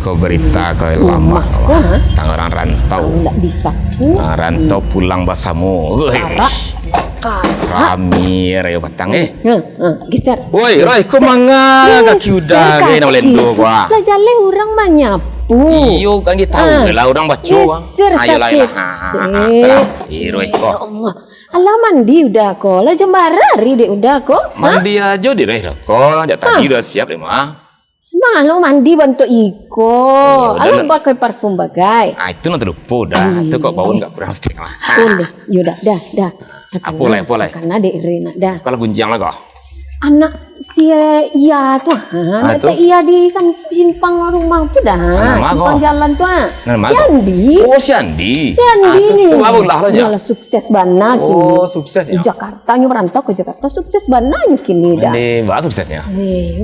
kau berita kau lama tang orang rantau. Enggak bisa. Rantau pulang basamu. Kami reo batang Geser. Woi, Roy, kau manga kaki udah gay na lendo gua. Lah jale orang menyapu. Iyo kan kita tahu lah orang baca. Ayo lah. Roy Ya kok. Allah. Alah mandi udah kok. Lah jam barari deh udah kok. Mandi aja di Roy kok. Dia tadi udah siap deh mah. Malu mandi bantu iko. Alah pakai parfum bagai. Ah itu nanti lupa dah. Itu kok bau nggak kurang sedikit mah. Boleh. Yaudah, dah. Apa lah. Karena dek Rena dah. Kalau gunjang lah kok. Anak si iya tuh, tuh? iya di simpang rumah tuh dah, simpang jalan tuh. Si Andi. Oh si Andi. Si Andi nih. Bagus lah aja. Malah sukses banget. Oh sukses ya. Di Jakarta merantau ke Jakarta sukses banget kini dah. Ini bah suksesnya.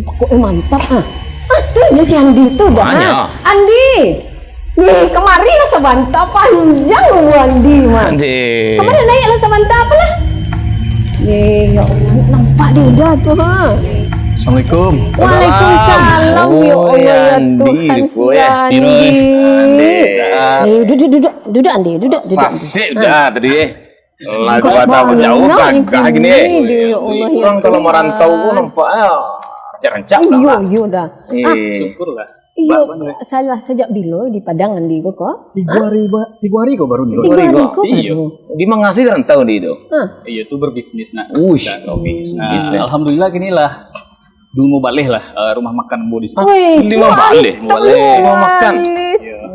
Pokoknya mantap tuh ya si Andi tuh dah. Andi. Nih kemari lah sebanta panjang Andi mah. Andi. Kemana naik lah sebanta apa lah? Ya Allah, nampak dia udah tuh Assalamualaikum. Waalaikumsalam. Ya Allah ya Tuhan si Andi. Duduk Andi, duduk. Sasik dah tadi. Lagu apa jauh kagak gini. Orang kalau merantau pun nampaknya rancak lah. Iya dah. Syukurlah. Iya, saya sejak bilo di Padang Andi kok. 3 hari kok baru nih. 3 hari kok. Iya. Di mana ngasih rantau di itu? Iya tuh berbisnis nak. Bisnis. Alhamdulillah gini lah. Dulu mau balik lah rumah makan bu di sini. Di mau balik. Mau makan.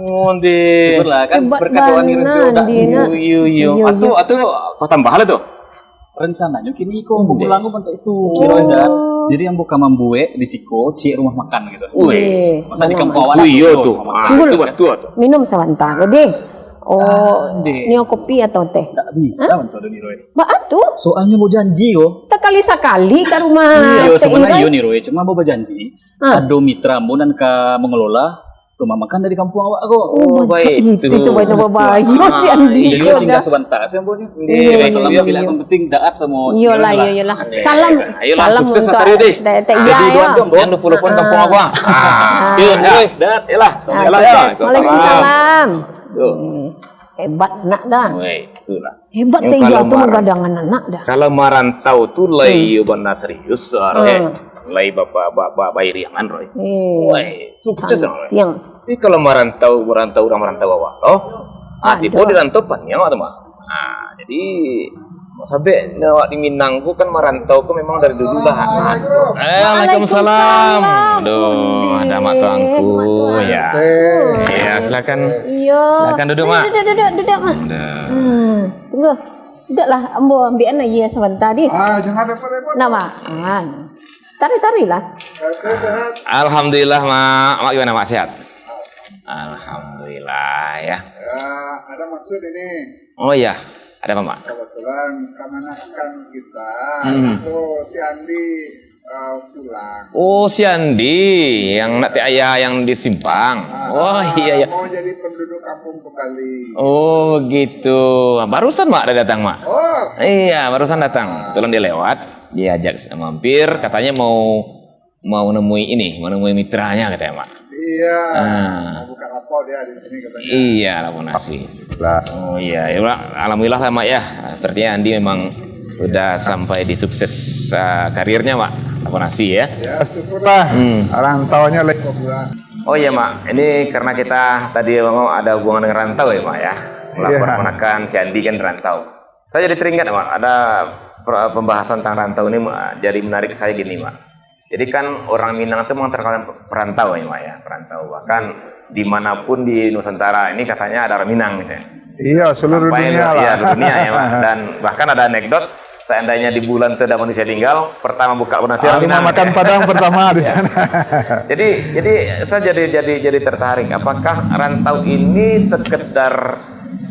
Oh di. Syukurlah kan berkat doa nih udah. Iya. Atau kau tambah lah tuh. Rencananya kini kok mau pulang bentuk itu. Kira jadi yang buka mambuek di Siko, cik rumah makan gitu. Masa di kampung awal. Iya tuh. Itu betul tuh. Minum sebentar, deh. Oh, ini kopi atau teh? Tidak bisa mencari nih Roy. Mbak tuh? Soalnya mau janji yo. Sekali-sekali ke rumah. Iya, sebenarnya nih Roy. Cuma mau berjanji. Ada mitramu dan ke mengelola rumah makan dari kampung awak kok. Oh, baik. Itu sebenarnya baik si Andi. Jadi singgah sebentar sih mbok nih. Soalnya bila yang penting daat sama. Iyalah. Salam sukses untuk tadi deh. Jadi doan jangan lupa kampung awak. Iya, daat yalah. Waalaikumsalam. Hebat nak dah. Itulah. Hebat teh iya tuh menggadangan anak dah. Kalau merantau tuh lay benar serius, lay bapak bayriangan Roy. Woi, sukses Roy. Tapi kalau merantau orang merantau awak, tipe di rantau panjang atau mah. Nah, jadi sampai awak di Minang ku kan merantau ku memang dari dulu lah. Waalaikumsalam. Aduh, ada mak tuangku ya. Iya, silakan. Iya. Silakan duduk, Mak. Duduk, Mak. Tunggu. Duduklah, ambo ambil aja sebentar di. Jangan repot-repot. Nama. Tari lah. Alhamdulillah, Mak. Mak gimana, Mak? Sehat? Alhamdulillah ya. Ada maksud ini. Oh iya, ada apa, Mak? Kebetulan kemenakan kita itu si Andi pulang. Oh, si Andi yang nanti ayah yang di Simpang. Oh iya. Mau jadi penduduk kampung kembali. Oh gitu. Barusan Mak ada datang, Mak. Oh. Iya, barusan datang. Kebetulan dia lewat, diajak mampir, katanya mau menemui mitranya katanya, Mak. Iya. Mau buka lapo dia di sini katanya. Iya, lapo nasi. Oh iya, ya alhamdulillah lah, Mak ya. Sepertinya Andi memang udah sampai di sukses karirnya, Mak. Lapo nasi ya. Ya, syukurlah. Rantaunya lagi pulang. Oh iya, Mak. Ini karena kita tadi ngomong ada hubungan dengan rantau ya, Mak ya. Melaporkan si Andi kan rantau. Saya jadi teringat, Mak. Ada pembahasan tentang rantau ini, Mak. Jadi menarik saya gini, Mak. Jadi kan orang Minang itu memang terkenal perantau ya, Mak ya. Perantau. Bahkan dimanapun di Nusantara ini katanya ada orang Minang gitu ya. Iya, seluruh dunia lah. Iya, dunia ya, Mak. Dan bahkan ada anekdot, seandainya di bulan itu ada manusia tinggal, pertama buka nasi orang Minang. Makan Padang pertama di sana. Jadi saya jadi tertarik. Apakah rantau ini sekedar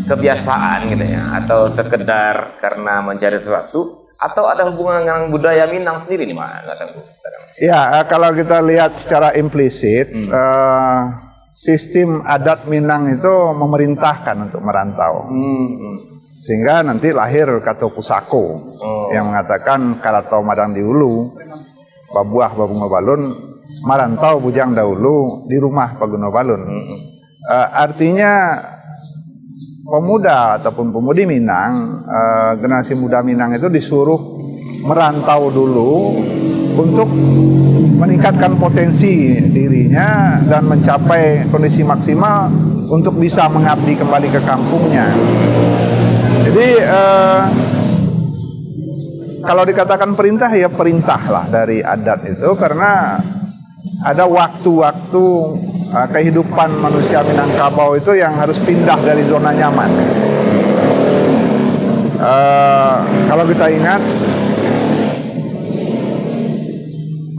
kebiasaan gitu ya, atau sekedar karena mencari sesuatu, atau ada hubungan dengan budaya Minang sendiri nih, Mak? Ya, kalau kita lihat secara implisit, sistem adat Minang itu memerintahkan untuk merantau. Sehingga nanti lahir Kato Pusako yang mengatakan Karato Madang di Hulu, Babuah Babung Balun merantau bujang dahulu di rumah Pak Gunabalun. Artinya pemuda ataupun pemudi Minang, generasi muda Minang itu disuruh merantau dulu untuk meningkatkan potensi dirinya dan mencapai kondisi maksimal untuk bisa mengabdi kembali ke kampungnya. Jadi kalau dikatakan perintah, ya perintah lah dari adat itu, karena ada waktu-waktu kehidupan manusia Minangkabau itu yang harus pindah dari zona nyaman. Kalau kita ingat,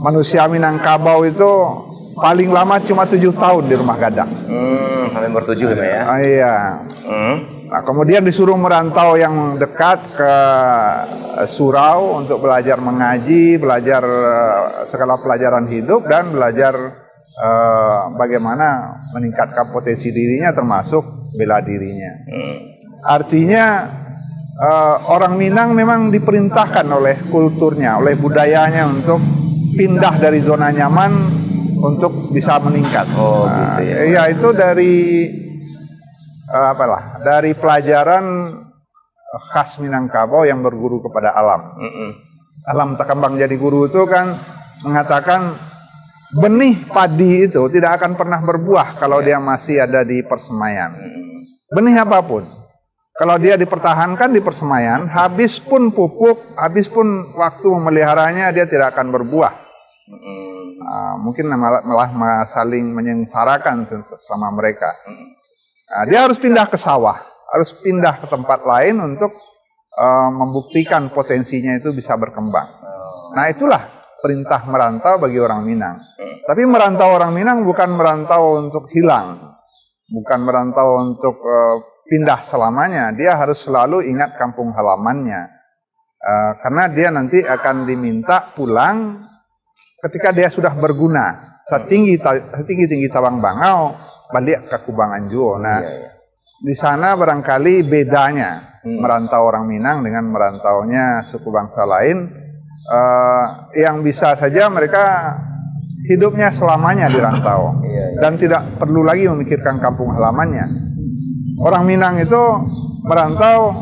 manusia Minangkabau itu paling lama cuma 7 tahun di rumah gadang. Sampai bertujuh ya. Iya. Nah, kemudian disuruh merantau yang dekat ke surau untuk belajar mengaji, belajar segala pelajaran hidup, dan belajar bagaimana meningkatkan potensi dirinya, termasuk bela dirinya. Artinya orang Minang memang diperintahkan oleh kulturnya, oleh budayanya untuk pindah dari zona nyaman untuk bisa meningkat. Oh, gitu ya. Iya, itu dari dari pelajaran khas Minangkabau yang berguru kepada alam. Alam Takambang jadi guru itu kan mengatakan benih padi itu tidak akan pernah berbuah kalau dia masih ada di persemaian. Benih apapun, kalau dia dipertahankan di persemaian, habis pun pupuk, habis pun waktu memeliharanya, dia tidak akan berbuah. Mungkin malah saling menyengsarakan sama mereka. Dia harus pindah ke sawah, harus pindah ke tempat lain untuk membuktikan potensinya itu bisa berkembang. Nah, itulah perintah merantau bagi orang Minang. Tapi merantau orang Minang bukan merantau untuk hilang, bukan merantau untuk pindah selamanya. Dia harus selalu ingat kampung halamannya, karena dia nanti akan diminta pulang ketika dia sudah berguna. Setinggi tawang bangau, balik ke Kubangan Juo. Nah, di sana barangkali bedanya merantau orang Minang dengan merantaunya suku bangsa lain, yang bisa saja mereka hidupnya selamanya di rantau dan tidak perlu lagi memikirkan kampung halamannya. Orang Minang itu merantau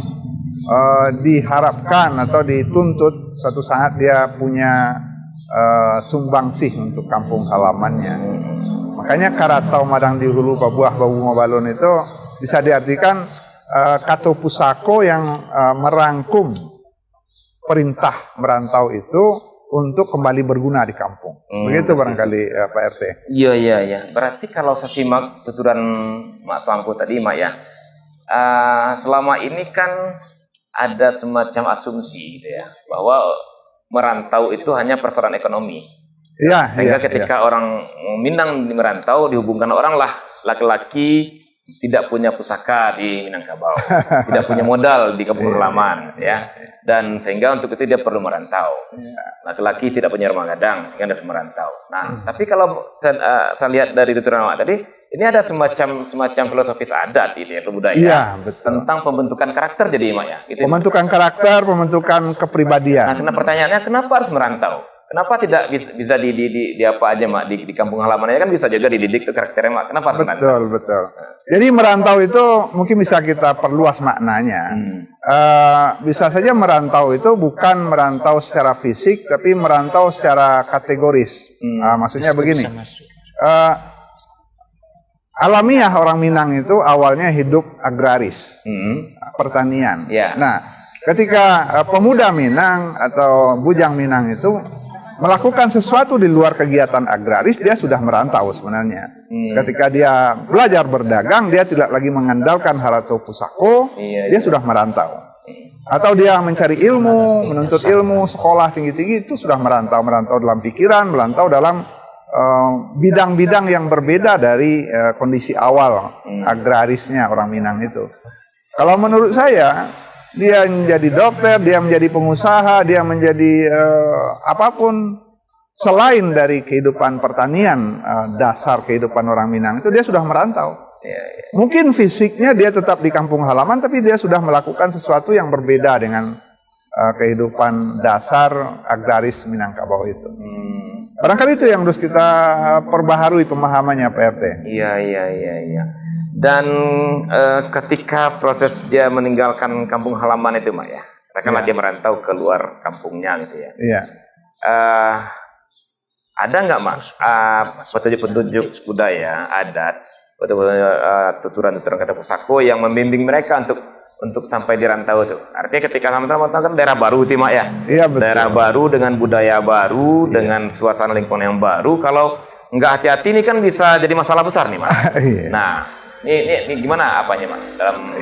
diharapkan atau dituntut suatu saat dia punya sumbangsih untuk kampung halamannya. Makanya Karatau Madang di Hulu Babuah Babu Mabalun itu bisa diartikan kato pusako yang merangkum perintah merantau itu untuk kembali berguna di kampung. Begitu barangkali Pak RT. Iya. Berarti kalau saya simak tuturan Mak Tuangku tadi, Mak ya, selama ini kan ada semacam asumsi gitu ya, bahwa merantau itu hanya persoalan ekonomi. Iya. Sehingga ketika orang Minang merantau, dihubungkan orang lah laki-laki tidak punya pusaka di Minangkabau, tidak punya modal di kampung halaman, ya. Dan sehingga untuk itu dia perlu merantau. Laki-laki tidak punya rumah gadang, yang harus merantau. Nah, tapi kalau saya lihat dari tuturan awak tadi, ini ada semacam filosofis adat ini, budaya, tentang pembentukan karakter jadi, Mak ya. Gitu, pembentukan karakter, pembentukan kepribadian. Nah, pertanyaannya kenapa harus merantau? Kenapa tidak bisa di apa aja, Mak, di kampung halamannya kan bisa juga dididik tuh karakternya, Mak. Kenapa harus merantau? Betul. Jadi merantau itu mungkin bisa kita perluas maknanya. Bisa saja merantau itu bukan merantau secara fisik, tapi merantau secara kategoris. Maksudnya begini, alamiah orang Minang itu awalnya hidup agraris, pertanian. Nah, ketika pemuda Minang atau bujang Minang itu melakukan sesuatu di luar kegiatan agraris, dia sudah merantau sebenarnya. Ketika dia belajar berdagang, dia tidak lagi mengandalkan harato pusako, dia sudah merantau. Atau dia mencari ilmu, menuntut ilmu, sekolah tinggi-tinggi, itu sudah merantau. Merantau dalam pikiran, merantau dalam bidang-bidang yang berbeda dari kondisi awal agrarisnya orang Minang itu. Kalau menurut saya, dia menjadi dokter, dia menjadi pengusaha, dia menjadi apapun selain dari kehidupan pertanian, dasar kehidupan orang Minang itu dia sudah merantau. Mungkin fisiknya dia tetap di kampung halaman, tapi dia sudah melakukan sesuatu yang berbeda dengan kehidupan dasar agraris Minangkabau itu. Barangkali itu yang harus kita perbaharui pemahamannya Pak RT. Iya. Dan ketika proses dia meninggalkan kampung halaman itu, Mak ya, katakanlah dia merantau keluar kampungnya gitu ya. Iya. Ada nggak, Mak, petunjuk-petunjuk budaya, adat, tuturan-tuturan kata pusako yang membimbing mereka untuk sampai di rantau itu? Artinya ketika sama-sama kan daerah baru itu, Mak ya. Iya, betul. Daerah baru dengan budaya baru, dengan suasana lingkungan yang baru. Kalau nggak hati-hati ini kan bisa jadi masalah besar nih, Mak. Iya. Nah, ini gimana apanya, Mak?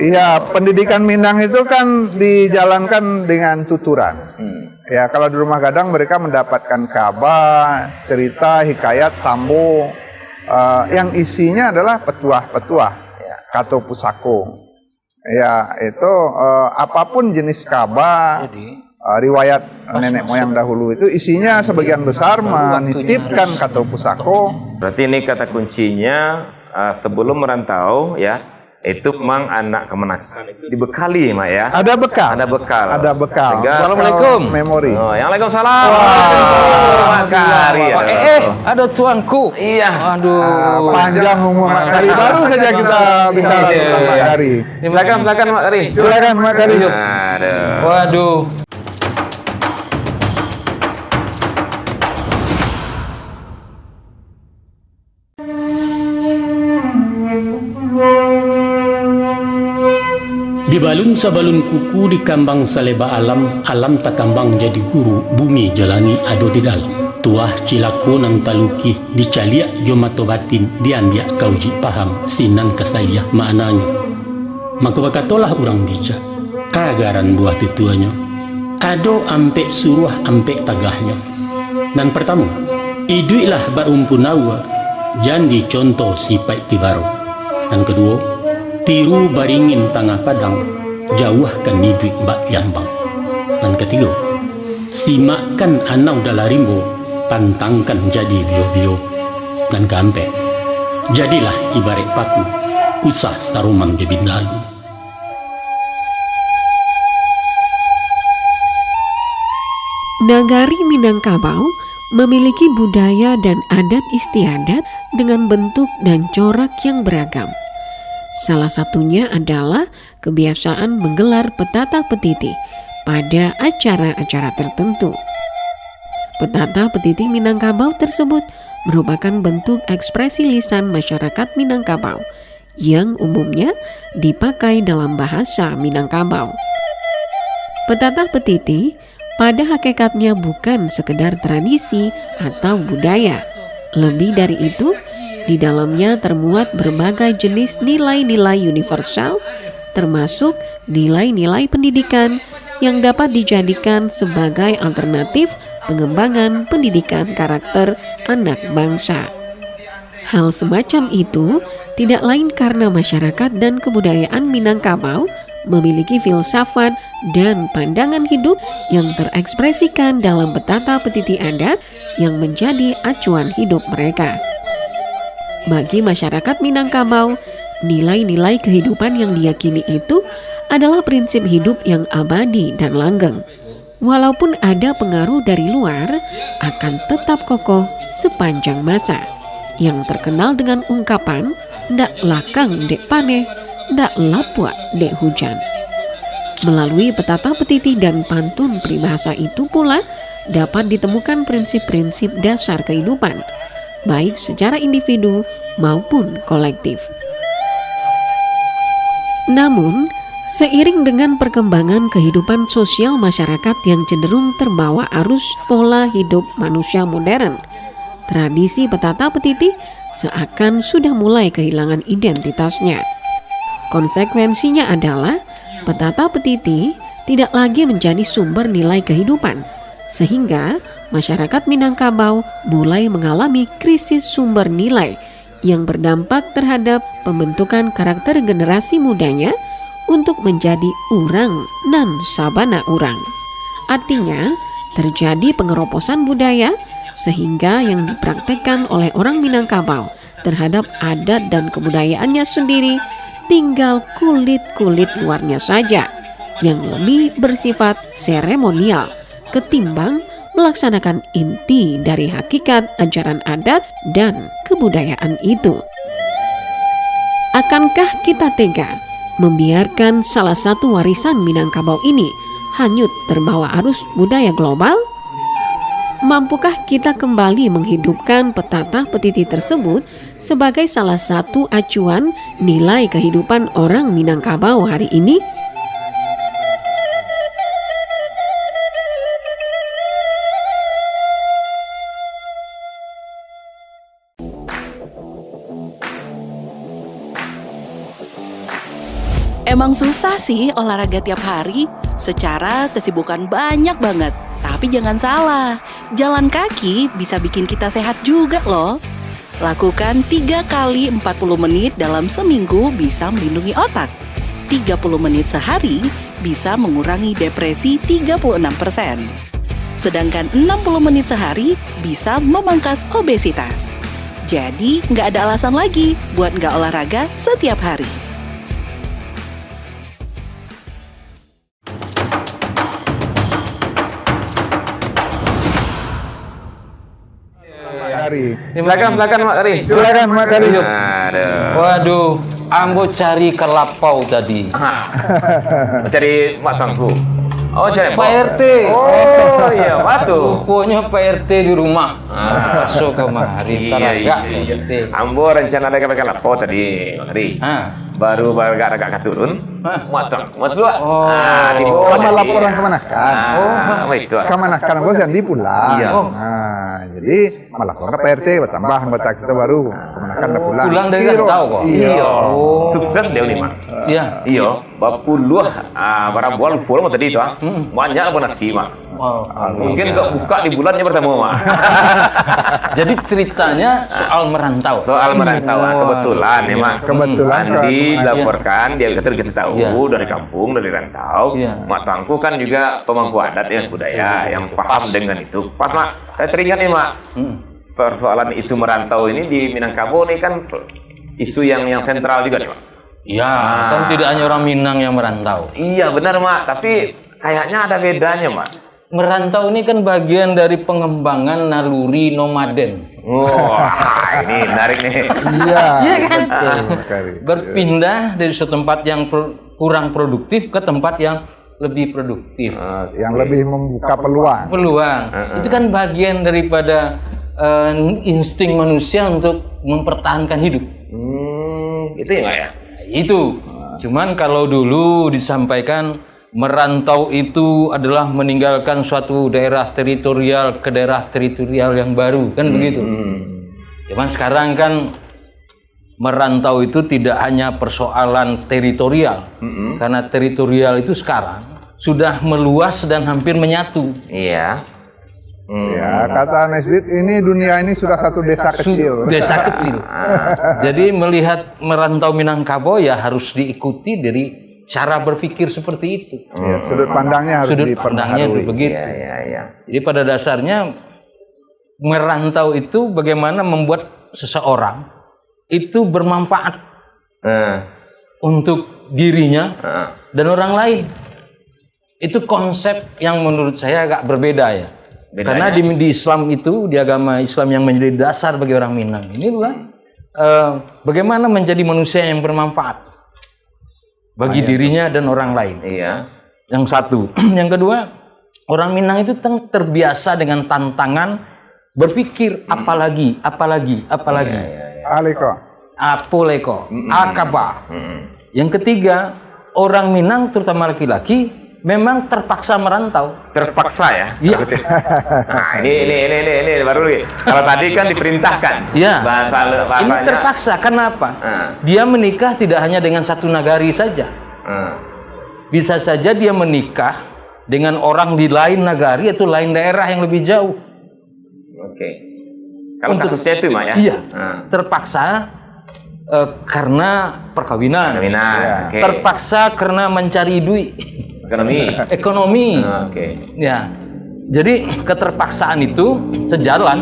Iya, pendidikan Minang itu kan dijalankan dengan tuturan. Ya, kalau di rumah gadang mereka mendapatkan kabar, cerita, hikayat, tambo, yang isinya adalah petuah-petuah, kato pusako. Ya, itu apapun jenis kabar, riwayat nenek moyang dahulu itu isinya sebagian besar menitipkan kato pusako. Berarti ini kata kuncinya sebelum merantau ya. Itu memang anak kemenakan itu dibekali, Mak ya. Ada bekal. Ada bekal. Sehingga Assalamualaikum. Memori. Waalaikumsalam. Makari. Ada tuanku. Iya. Aduh. Panjang umur Mak Kari. Baru saja kita bicara tentang Mak Kari. Silakan Mak Kari. Silakan Mak Kari. Aduh. Waduh. Di balun sabalun kuku di kambang saleba alam, alam tak kambang jadi guru, bumi jalani ado di dalam. Tuah cilaku nang taluki, dicaliak jomato batin, diambiak kauji paham, sinan kesayah maknanya. Maka bakatolah orang bijak, kagaran buah tutuanya, ado ampe suruh ampe tagahnya. Nan pertama, iduilah barumpunawa, jandi contoh sipai pibaro. Dan kedua, tiru baringin tangah padang, jauhkan nidui mbak yambang. Dan ketiga, simakkan anau dalarimbo, pantangkan jadi bio-bio. Dan keempat, jadilah ibarat paku, usah sarumang jebin lalu. Nagari Minangkabau memiliki budaya dan adat istiadat dengan bentuk dan corak yang beragam. Salah satunya adalah kebiasaan menggelar petata petiti pada acara-acara tertentu. Petata petiti Minangkabau tersebut merupakan bentuk ekspresi lisan masyarakat Minangkabau yang umumnya dipakai dalam bahasa Minangkabau. Petata petiti pada hakikatnya bukan sekedar tradisi atau budaya. Lebih dari itu, di dalamnya termuat berbagai jenis nilai-nilai universal, termasuk nilai-nilai pendidikan yang dapat dijadikan sebagai alternatif pengembangan pendidikan karakter anak bangsa. Hal semacam itu tidak lain karena masyarakat dan kebudayaan Minangkabau memiliki filsafat dan pandangan hidup yang terekspresikan dalam petata petiti adat yang menjadi acuan hidup mereka. Bagi masyarakat Minangkabau, nilai-nilai kehidupan yang diyakini itu adalah prinsip hidup yang abadi dan langgeng. Walaupun ada pengaruh dari luar, akan tetap kokoh sepanjang masa. Yang terkenal dengan ungkapan, "Ndak lakang dek paneh, ndak lapua dek hujan." Melalui petata petiti dan pantun peribahasa itu pula dapat ditemukan prinsip-prinsip dasar kehidupan, baik secara individu maupun kolektif. Namun, seiring dengan perkembangan kehidupan sosial masyarakat yang cenderung terbawa arus pola hidup manusia modern, tradisi petata petiti seakan sudah mulai kehilangan identitasnya. Konsekuensinya adalah petata petiti tidak lagi menjadi sumber nilai kehidupan, sehingga masyarakat Minangkabau mulai mengalami krisis sumber nilai yang berdampak terhadap pembentukan karakter generasi mudanya untuk menjadi urang nan sabana urang. Artinya, terjadi pengeroposan budaya sehingga yang dipraktekkan oleh orang Minangkabau terhadap adat dan kebudayaannya sendiri tinggal kulit-kulit luarnya saja yang lebih bersifat seremonial ketimbang melaksanakan inti dari hakikat ajaran adat dan kebudayaan itu. Akankah kita tega membiarkan salah satu warisan Minangkabau ini hanyut terbawa arus budaya global? Mampukah kita kembali menghidupkan petata petiti tersebut sebagai salah satu acuan nilai kehidupan orang Minangkabau hari ini? Emang susah sih olahraga tiap hari, secara kesibukan banyak banget. Tapi jangan salah, jalan kaki bisa bikin kita sehat juga loh. Lakukan 3 kali 40 menit dalam seminggu bisa melindungi otak. 30 menit sehari bisa mengurangi depresi 36%. Sedangkan 60 menit sehari bisa memangkas obesitas. Jadi nggak ada alasan lagi buat nggak olahraga setiap hari. Silakan Mak Kari. Silakan Mak Kari. Aduh. Waduh, ambo cari kelapau tadi. Cari Mak Tuanku. Oh, cari Pak RT. Oh, iya, batu. Rupanya Pak RT di rumah. Masuk kemari, ntar agak Pak RT. Ambo rencana ada pakai lapo tadi, Mak Kari. Baru agak turun. Mak Tuan, masuk. Oh. Di bawah Sama tadi. laporan kemanakan. Apa itu? Kemanakan bos Andi pulang. Iya. Nah, jadi melaporkan ke PRT, bertambah anggota kita baru. Kemanakan udah pulang. Pulang dari Rantau kok. Iya. Oh. Sukses dia nih, Mak. Iya. Iya, bapuluh barang bual pulang tadi itu, banyak apa nasi, Mak. Oh, Mungkin nggak buka di bulannya bertemu, Mak. Jadi ceritanya soal merantau. Soal merantau, kebetulan ya, Mak. Kebetulan Andi dilaporkan, dia dikasih tahu Iya. dari kampung, dari rantau. Iya. Mak Tuanku kan juga pemangku adat ya, budaya yang paham dengan itu. Pas, Mak, saya teringat nih, Mak. Persoalan isu merantau ini di Minangkabau nih kan isu yang sentral juga nih, Mak. Iya, kan tidak hanya orang Minang yang merantau. Iya, benar, Mak. Tapi kayaknya ada bedanya, Mak. Merantau ini kan bagian dari pengembangan naluri nomaden. Wah, ini menarik nih. Iya. kan? Betul, Mak Kari. Berpindah dari suatu tempat yang kurang produktif ke tempat yang lebih produktif. Yang lebih membuka peluang. Peluang. Itu kan bagian daripada insting manusia untuk mempertahankan hidup. Itu ya, Mak ya? Itu. Cuman kalau dulu disampaikan merantau itu adalah meninggalkan suatu daerah teritorial ke daerah teritorial yang baru, kan begitu. Cuman sekarang kan merantau itu tidak hanya persoalan teritorial, karena teritorial itu sekarang sudah meluas dan hampir menyatu. Iya. Ya, kata Nesbit, ini dunia ini sudah satu desa kecil. Desa kecil. Jadi melihat merantau Minangkabau ya harus diikuti dari cara berpikir seperti itu. Ya, sudut pandangnya harus Sudut pandangnya itu diperbaharui. begitu. Iya. Jadi pada dasarnya merantau itu bagaimana membuat seseorang itu bermanfaat untuk dirinya dan orang lain. Itu konsep yang menurut saya agak berbeda ya. Bedanya? Karena di Islam itu, di agama Islam yang menjadi dasar bagi orang Minang ini adalah bagaimana menjadi manusia yang bermanfaat bagi dirinya dan orang lain. Iya. Yang satu. Yang kedua, orang Minang itu terbiasa dengan tantangan berpikir apalagi. Aliko. Apoleko, akaba. Yang ketiga, orang Minang terutama laki-laki memang terpaksa merantau. Terpaksa ya? Iya. Nah, ini baru nih. Kalau tadi kan diperintahkan. Iya. Bahasanya. Ini terpaksa. Kenapa? Dia menikah tidak hanya dengan satu nagari saja. Bisa saja dia menikah dengan orang di lain nagari atau lain daerah yang lebih jauh. Oke. Kalau kasusnya itu, Mak ya? Iya. Terpaksa karena perkawinan. Perkawinan. Oke. Terpaksa karena mencari duit. Ekonomi. Oke. Ya. Jadi keterpaksaan itu sejalan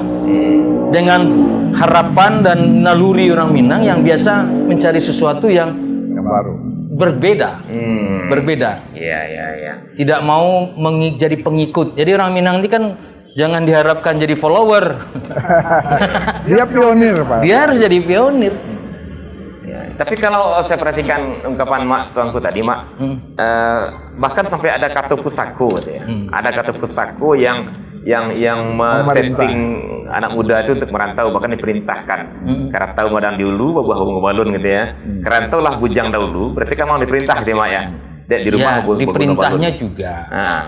dengan harapan dan naluri orang Minang yang biasa mencari sesuatu yang baru. Berbeda. Berbeda. Iya. Tidak mau jadi pengikut. Jadi orang Minang ini kan jangan diharapkan jadi follower. Dia pionir, Pak. Dia harus jadi pionir. Ya, tapi kalau saya perhatikan ungkapan Mak tuanku tadi, Mak, bahkan sampai ada kata pusako, gitu ya. Ada kata pusako yang setting anak muda itu untuk merantau, bahkan diperintahkan. Kerantau madang dulu, bawa balon gitu ya. Kerantau lah bujang dahulu, berarti kan mau diperintah dia, Mak ya. Di rumah Ya, diperintahnya juga.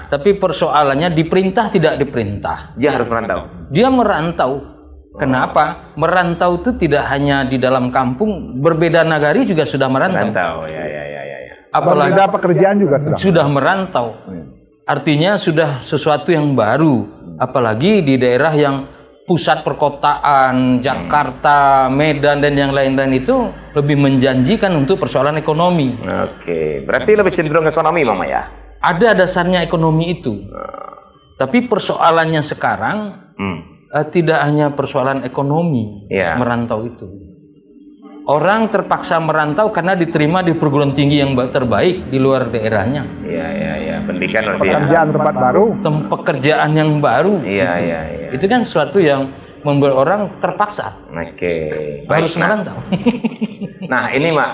Tapi persoalannya diperintah tidak diperintah. Dia harus merantau. Dia merantau. Kenapa? Merantau itu tidak hanya di dalam kampung, berbeda nagari juga sudah merantau. Merantau, ya. Apalagi Berbeda pekerjaan juga sudah merantau. Artinya sudah sesuatu yang baru. Apalagi di daerah yang pusat perkotaan, Jakarta, Medan, dan yang lain-lain itu lebih menjanjikan untuk persoalan ekonomi. Oke, berarti lebih cenderung ekonomi, Mama ya? Ada dasarnya ekonomi itu. Tapi persoalannya sekarang tidak hanya persoalan ekonomi merantau itu. Orang terpaksa merantau karena diterima di perguruan tinggi yang terbaik di luar daerahnya. Iya. Pendidikan berarti. pekerjaan tempat baru. Pekerjaan yang baru. Iya. Itu kan sesuatu yang membuat orang terpaksa. Oke. Harus merantau. Nah ini Mak,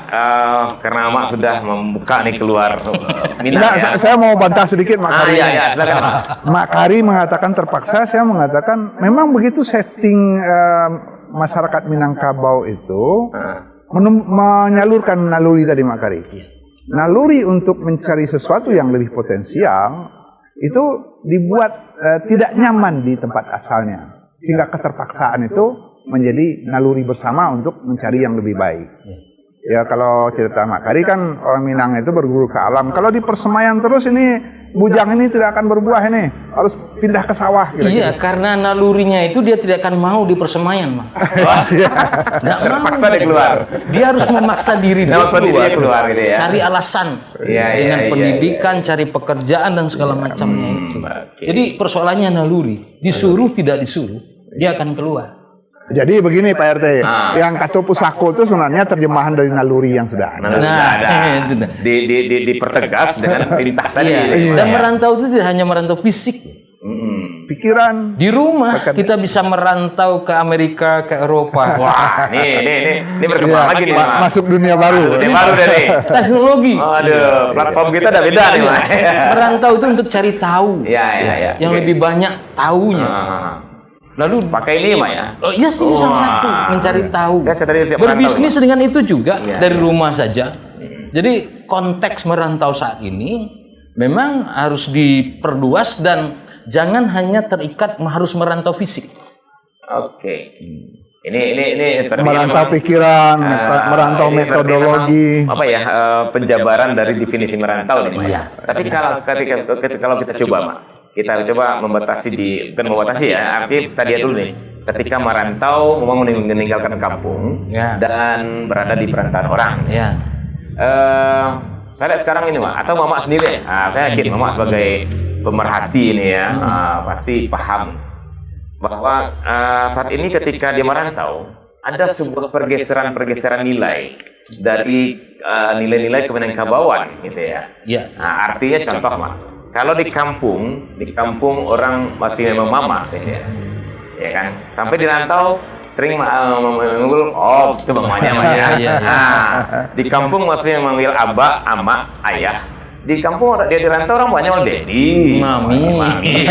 karena Mak sudah membuka nih keluar Minang Nah, ya. saya mau bantah sedikit Mak Kari. Iya, silakan Mak. Mak Kari mengatakan terpaksa, saya mengatakan memang begitu setting masyarakat Minangkabau itu menyalurkan naluri tadi Mak Kari. Naluri untuk mencari sesuatu yang lebih potensial itu dibuat tidak nyaman di tempat asalnya, sehingga keterpaksaan itu menjadi naluri bersama untuk mencari yang lebih baik. Ya kalau cerita Mak Kari kan orang Minang itu berguru ke alam. Kalau di persemayan terus ini bujang ini tidak akan berbuah ini, harus pindah ke sawah. Iya, karena nalurinya itu dia tidak akan mau di persemayan, Mak. Nggak mau. Terpaksa dia keluar. Dia harus memaksa diri dia keluar gitu ya. Cari alasan dengan pendidikan, cari pekerjaan dan segala macamnya itu. Jadi persoalannya naluri, disuruh tidak disuruh, dia akan keluar. Jadi begini Pak RT, yang kata pusako itu sebenarnya terjemahan dari naluri yang sudah ada. Itu dah. Dipertegas dengan perintah tadi. Dan merantau itu tidak hanya merantau fisik. Pikiran. Di rumah kita bisa merantau ke Amerika, ke Eropa. Wah, ini berkembang lagi nih, Mak. Masuk dunia baru. Dunia baru deh nih. Teknologi. Aduh, platform kita udah beda nih, Mak. Merantau itu untuk cari tahu. Iya. Yang lebih banyak tahunya. Lalu pakai ini Mak ya? Oh iya sih, salah satu mencari tahu. Saya tadi siap berbisnis merantau, dengan itu juga dari rumah saja. Jadi konteks merantau saat ini memang harus diperluas dan jangan hanya terikat harus merantau fisik. Oke. Ini merantau pikiran, merantau metodologi. Apa ya? Penjabaran dari definisi merantau nih, Mak. Iya. Tapi kalau kita coba, Mak. Kita coba membatasi bukan membatasi ya, arti tadi dulu nih. Ketika merantau, memang meninggalkan kampung dan berada di perantauan orang. Ya. Saya lihat sekarang ini Mak, atau Mama sendiri. Saya yakin Mama sebagai pemerhati ini ya, pasti paham bahwa saat ini ketika dia merantau, ada sebuah pergeseran nilai dari nilai-nilai keminangkabauan gitu ya. Iya. Nah, artinya contoh Mak. Kalau di kampung orang masih memang mama, ya kan. Sampai di rantau sering mengunggul, itu mamanya. Di kampung masih memanggil abah, ama, ayah. Di kampung dia di rantau orang banyak manggil dedi, mami.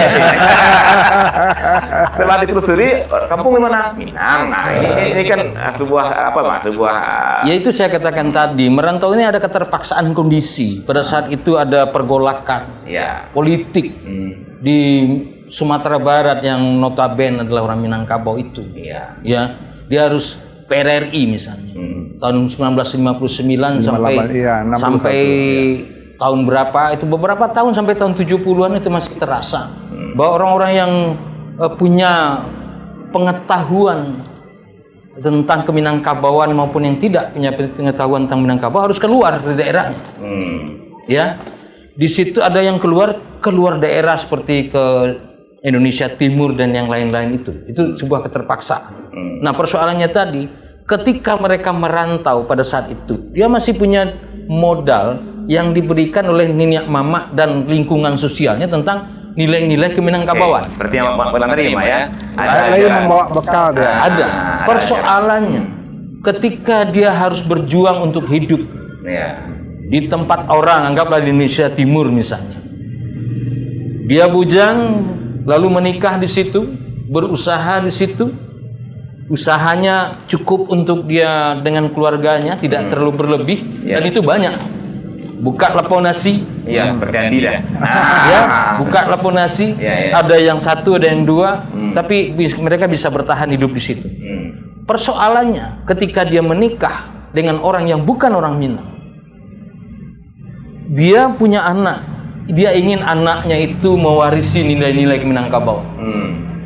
Setelah ditelusuri, kampung mana? Minang. Nah, ini kan sebuah Ya itu saya katakan tadi, merantau ini ada keterpaksaan kondisi. Pada saat itu ada pergolakan politik di Sumatera Barat yang notabene adalah orang Minangkabau itu. Ya, dia harus PRRI misalnya. Tahun 1959 sampai tahun berapa itu, beberapa tahun sampai tahun 70-an itu masih terasa bahwa orang-orang yang punya pengetahuan tentang keminangkabauan maupun yang tidak punya pengetahuan tentang Minangkabau harus keluar dari daerahnya. Ya, di situ ada yang keluar daerah seperti ke Indonesia Timur dan yang lain-lain itu sebuah keterpaksaan. Nah persoalannya tadi, ketika mereka merantau pada saat itu, dia masih punya modal yang diberikan oleh nenek mama dan lingkungan sosialnya tentang nilai-nilai Keminangkabauan. Seperti yang Pak bilang tadi, Mak ya. Lagi ajaran. membawa bekal dia. Ada. Persoalannya ketika dia harus berjuang untuk hidup Ya. di tempat orang, anggaplah di Indonesia Timur misalnya. Dia bujang, lalu menikah di situ, berusaha di situ. Usahanya cukup untuk dia dengan keluarganya, tidak terlalu berlebih, dan itu banyak. Buka lapau nasi, Iya, seperti Andi dah. ya, buka lapau nasi. Ya. Ada yang satu, ada yang dua, tapi mereka bisa bertahan hidup di situ. Persoalannya, ketika dia menikah dengan orang yang bukan orang Minang, dia punya anak, dia ingin anaknya itu mewarisi nilai-nilai Minangkabau.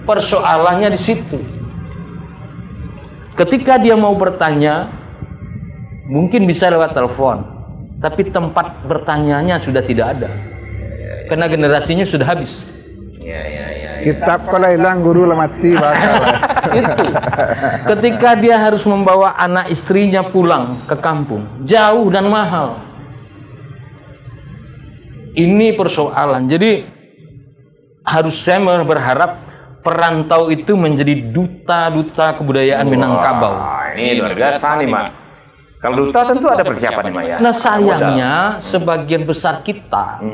Persoalannya di situ. Ketika dia mau bertanya, mungkin bisa lewat telepon, tapi tempat bertanyanya sudah tidak ada, karena generasinya sudah habis. Kitab kalau hilang, guru lah mati. Itu. Ketika dia harus membawa anak istrinya pulang ke kampung, jauh dan mahal. Ini persoalan. Jadi harus saya berharap perantau itu menjadi duta-duta kebudayaan Minangkabau. Wah, ini luar biasa nih, Mak. Kalau duta tentu ada persiapan nih, Mak ya. Nah sayangnya sebagian besar kita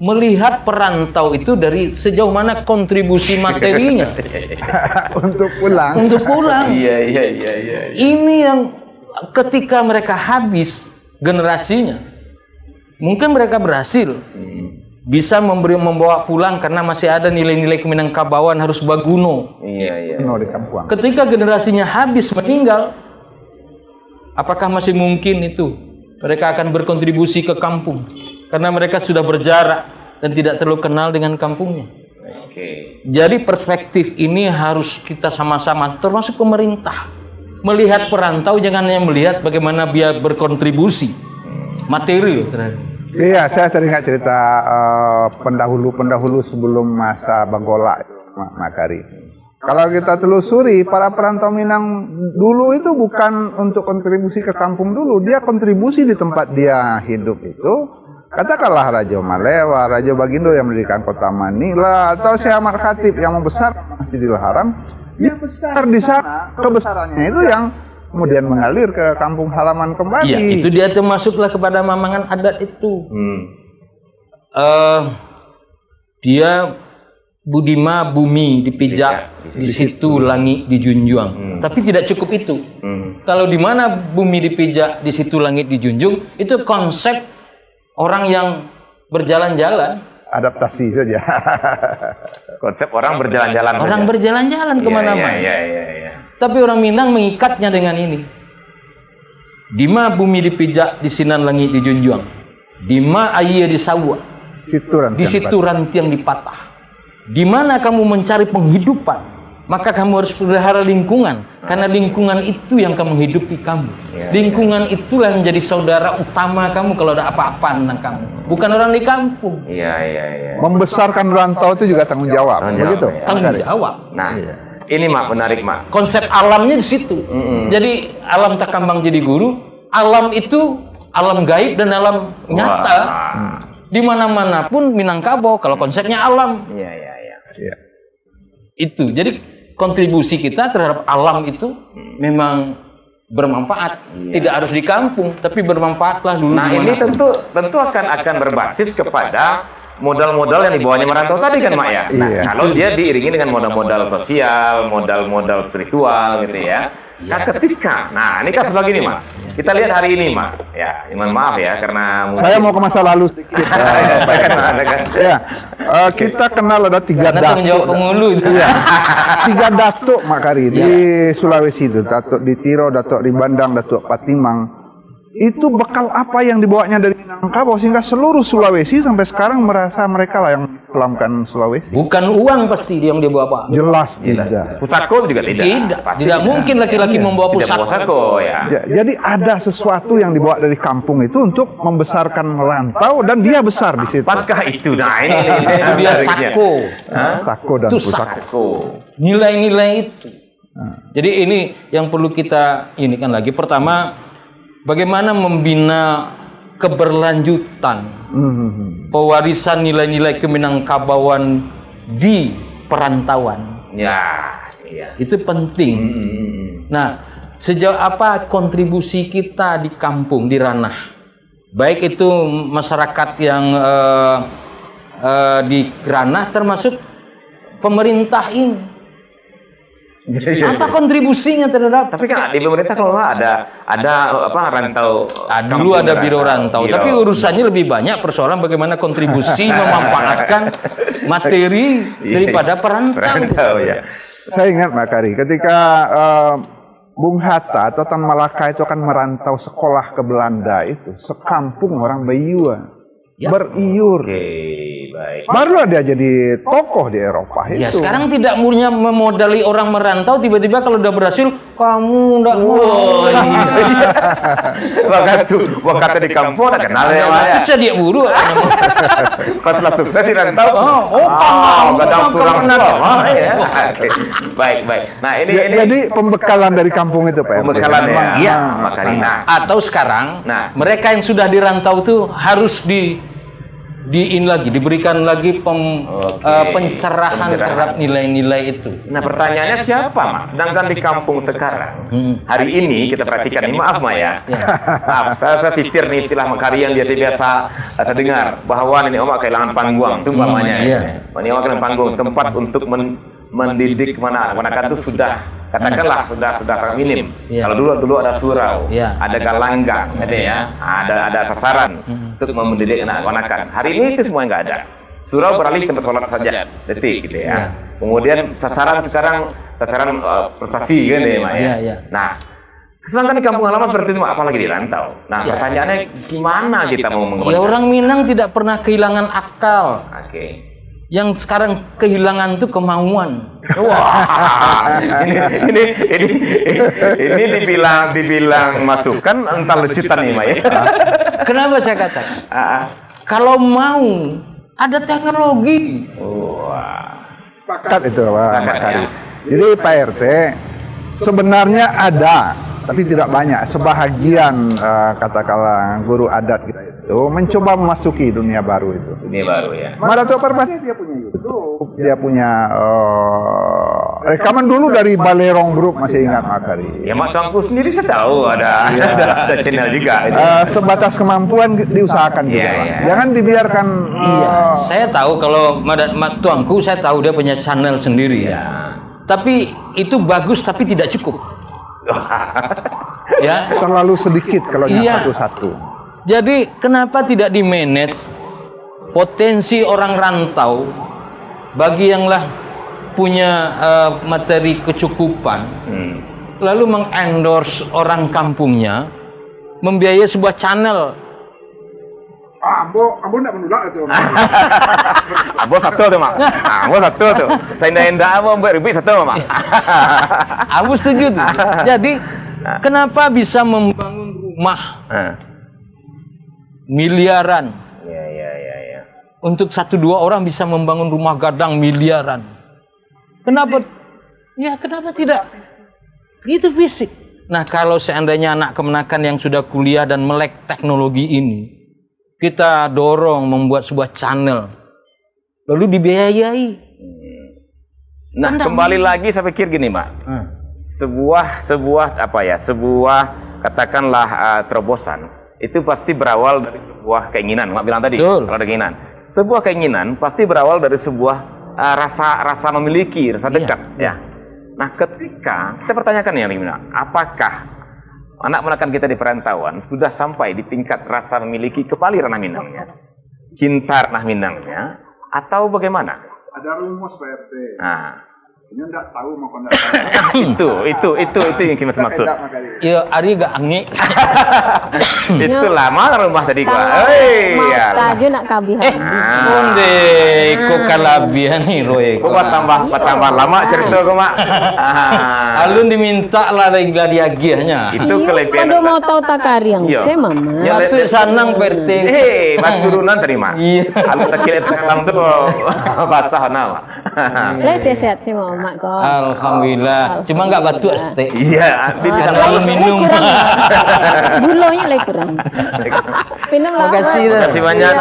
melihat perantau itu dari sejauh mana kontribusi materinya Untuk pulang. untuk pulang. Iya. Ini yang ketika mereka habis generasinya, mungkin mereka berhasil bisa membawa pulang karena masih ada nilai-nilai Keminangkabauan harus baguno. Iya. Penuh di kampung. Ketika generasinya habis meninggal, apakah masih mungkin itu mereka akan berkontribusi ke kampung? Karena mereka sudah berjarak dan tidak terlalu kenal dengan kampungnya. Oke. Jadi perspektif ini harus kita sama-sama, termasuk pemerintah, melihat perantau, jangan hanya melihat bagaimana dia berkontribusi materi terhadap. Iya, saya teringat cerita pendahulu sebelum masa Banggola itu, Mak Kari. Kalau kita telusuri, para perantau Minang dulu itu bukan untuk kontribusi ke kampung dulu, dia kontribusi di tempat dia hidup itu. Katakanlah Raja Malewa, Raja Bagindo yang mendirikan kota Manila, atau Syekh Ahmad Khatib yang membesar Masjidil Haram, dia besar di sana. Kebesarannya itu yang kemudian mengalir ke kampung halaman kembali. Iya, itu dia termasuklah kepada mamangan adat itu. Dia Budima bumi dipijak, di situ langit dijunjung. Tapi tidak cukup itu. Kalau di mana bumi dipijak, di situ langit dijunjung, itu konsep orang yang berjalan-jalan. Adaptasi saja. Konsep orang berjalan-jalan. Orang berjalan-jalan kemana-mana. Iya. Tapi orang Minang mengikatnya dengan ini. Dima bumi dipijak, di sinan langit dijunjung. Dima air disawa, di situ rantiang dipatah. Di mana kamu mencari penghidupan, maka kamu harus pelihara lingkungan, karena lingkungan itu yang akan menghidupi kamu. Lingkungan itulah yang menjadi saudara utama kamu kalau ada apa-apa tentang kamu, bukan orang di kampung. Iya. Membesarkan rantau itu juga tanggung jawab, begitu? Ya. Tanggung jawab. Nah, ini Mak menarik, Mak. Konsep alamnya di situ. Jadi alam takambang jadi guru, alam itu alam gaib dan alam nyata. Di mana-mana pun Minangkabau kalau konsepnya alam. Iya. Itu. Jadi kontribusi kita terhadap alam itu memang bermanfaat. Tidak harus di kampung, tapi bermanfaatlah dulu. Nah, ini tentu akan berbasis kepada modal-modal yang dibawanya merantau tadi kan, Mak ya. Nah, kalau dia diiringi dengan modal-modal sosial, modal-modal spiritual gitu ya. Nah, ini kasus lagi nih, Mak. Kita lihat hari ini, Mak. Ya, mohon maaf ya karena Saya mau ke masa lalu sedikit. Kita kenal ada 3 datuk. Menjawab pengulu itu. Iya. 3 datuk, Mak Kari, di Sulawesi itu. Datuk di Tiro, Datuk di Bandang, Datuk Patimang. Itu bekal apa yang dibawanya dari Minangkabau sehingga seluruh Sulawesi sampai sekarang merasa mereka lah yang Islamkan Sulawesi. Bukan uang pasti dia yang dia bawa, Pak. Jelas tidak. Pusako juga tidak. Tidak mungkin laki-laki membawa pusako. Ya. Jadi ada sesuatu yang dibawa dari kampung itu untuk membesarkan rantau dan dia besar di situ. Apakah itu? Nah, ini Itu dia sako. Sako dan Itu pusako. Nilai-nilai itu. Jadi ini yang perlu kita inikan lagi. Pertama, bagaimana membina keberlanjutan pewarisan nilai-nilai Keminangkabauan di perantauan. Ya, iya. Itu penting. Nah, sejauh apa kontribusi kita di kampung, di ranah? Baik itu masyarakat yang di ranah termasuk pemerintah ini. Apa kontribusinya terhadap? Tapi kan di pemerintah kalau ada apa rantau. Dulu ada biro rantau, tapi urusannya lebih banyak persoalan bagaimana kontribusi memanfaatkan materi daripada perantau. Ya. Saya ingat Mbak Kari, ketika Bung Hatta atau Tan Malaka itu akan merantau sekolah ke Belanda itu, sekampung orang Bayua beriur. Baik. Barulah dia jadi tokoh di Eropa itu. Ya sekarang tidak punya memodali orang merantau, tiba-tiba kalau udah berhasil kamu ndak mau. Waktu di kampung ada kenal ya Pak ya. Itu dia buru. Pas lah sukses di rantau. Gadang surang ya. Baik. Nah ini Jadi pembekalan dari kampung itu Pak. pembekalan ya. Iya. Makanya. Atau sekarang Nah. mereka yang sudah dirantau tuh harus diberikan lagi pencerahan terhadap nilai-nilai itu. Nah pertanyaannya siapa Mas? Sedangkan di kampung sekarang hari ini kita perhatikan ini, maaf ya. Maaf, saya sitir nih istilah Makari yang biasa saya dengar bahwa ini Oma kehilangan panggung itu umpamanya. Ini Oma kehilangan panggung, tempat untuk mendidik anak-anak itu sudah katakanlah sudah sangat minim. Kalau dulu ada surau, ada galanggang, ada sasaran untuk mendidik anak-anak. Hari ini itu semua nggak ada. Surau beralih ke sholat saja, detik gitu ya. Kemudian sasaran sekarang prestasi kan ya. Nah, sedangkan di kampung halaman seperti itu, apalagi di rantau. Nah, pertanyaannya gimana kita mau mengembangkan? Ya orang Minang tidak pernah kehilangan akal. Oke. Yang sekarang kehilangan itu kemauan. Wah, ini dibilang masukan entah lecutan nih, Mak ya. Kenapa saya katakan? Kalau mau ada teknologi. Sepakat itu Pak Kari. Jadi Pak RT sebenarnya ada, tapi tidak banyak. Sebahagian katakanlah guru adat kita itu mencoba memasuki dunia baru itu. Dunia baru ya. Maratua Parbati dia punya YouTube, dia punya rekaman dulu dari Balerong Group, masih ingat Pak Kari? Ya Mak Tuanku sendiri saya tahu ada channel juga. Sebatas kemampuan diusahakan juga. Jangan dibiarkan. Saya tahu kalau Mak Tuanku, saya tahu dia punya channel sendiri ya. Tapi itu bagus tapi tidak cukup. Ya. Terlalu sedikit kalau satu-satu. Jadi kenapa tidak di-manage potensi orang rantau bagi yang punya materi kecukupan, lalu mengendorse orang kampungnya, membiayai sebuah channel. Ambo enggak menolak itu. Ambo satu tuh, Mak. Ambo satu tuh. Saya ndak ambo ribet satu, Mak. Ambo setuju tuh. Jadi kenapa bisa membangun rumah miliaran? Ya. Untuk 1-2 orang bisa membangun rumah gadang miliaran. Kenapa? Ya kenapa tidak? Itu fisik. Nah kalau seandainya anak kemenakan yang sudah kuliah dan melek teknologi ini, kita dorong membuat sebuah channel, lalu dibiayai. Nah kembali lagi saya pikir gini, Mak. Sebuah katakanlah terobosan itu pasti berawal dari sebuah keinginan. Mak bilang tadi, kalau ada keinginan. Sebuah keinginan pasti berawal dari sebuah rasa memiliki, rasa dekat. Ya. Nah, ketika kita pertanyakan ya, apakah anak menekan kita di perantauan sudah sampai di tingkat rasa memiliki kembali ranah Minangnya, cinta ranah Minangnya, atau bagaimana? Ada rumus Pak RT. Nah. Ini enggak tahu mau kondak. itu yang kita maksud. Ya, Ari gak angin. Itu lama rumah tadi gua. Tajo nak kabihan. Onde kok kalabihan nih Roy. Kok tambah lama cerita kok, Mak. Alun diminta lah lagi diagiahnya. Itu kelebihan. Kalau mau tahu takariang, saya mama. Batu sanang perte. Baturunan tadi, Mak. Iya. Alun tak kira tekan tuh basah nama. Sehat sih mama. mak kau. Alhamdulillah. Cuma nggak batuk Ste. Iya, nanti bisa Kalau minum. Gulanya lagi kurang. Minum lah. Makasih dah. Terima kasih banyak,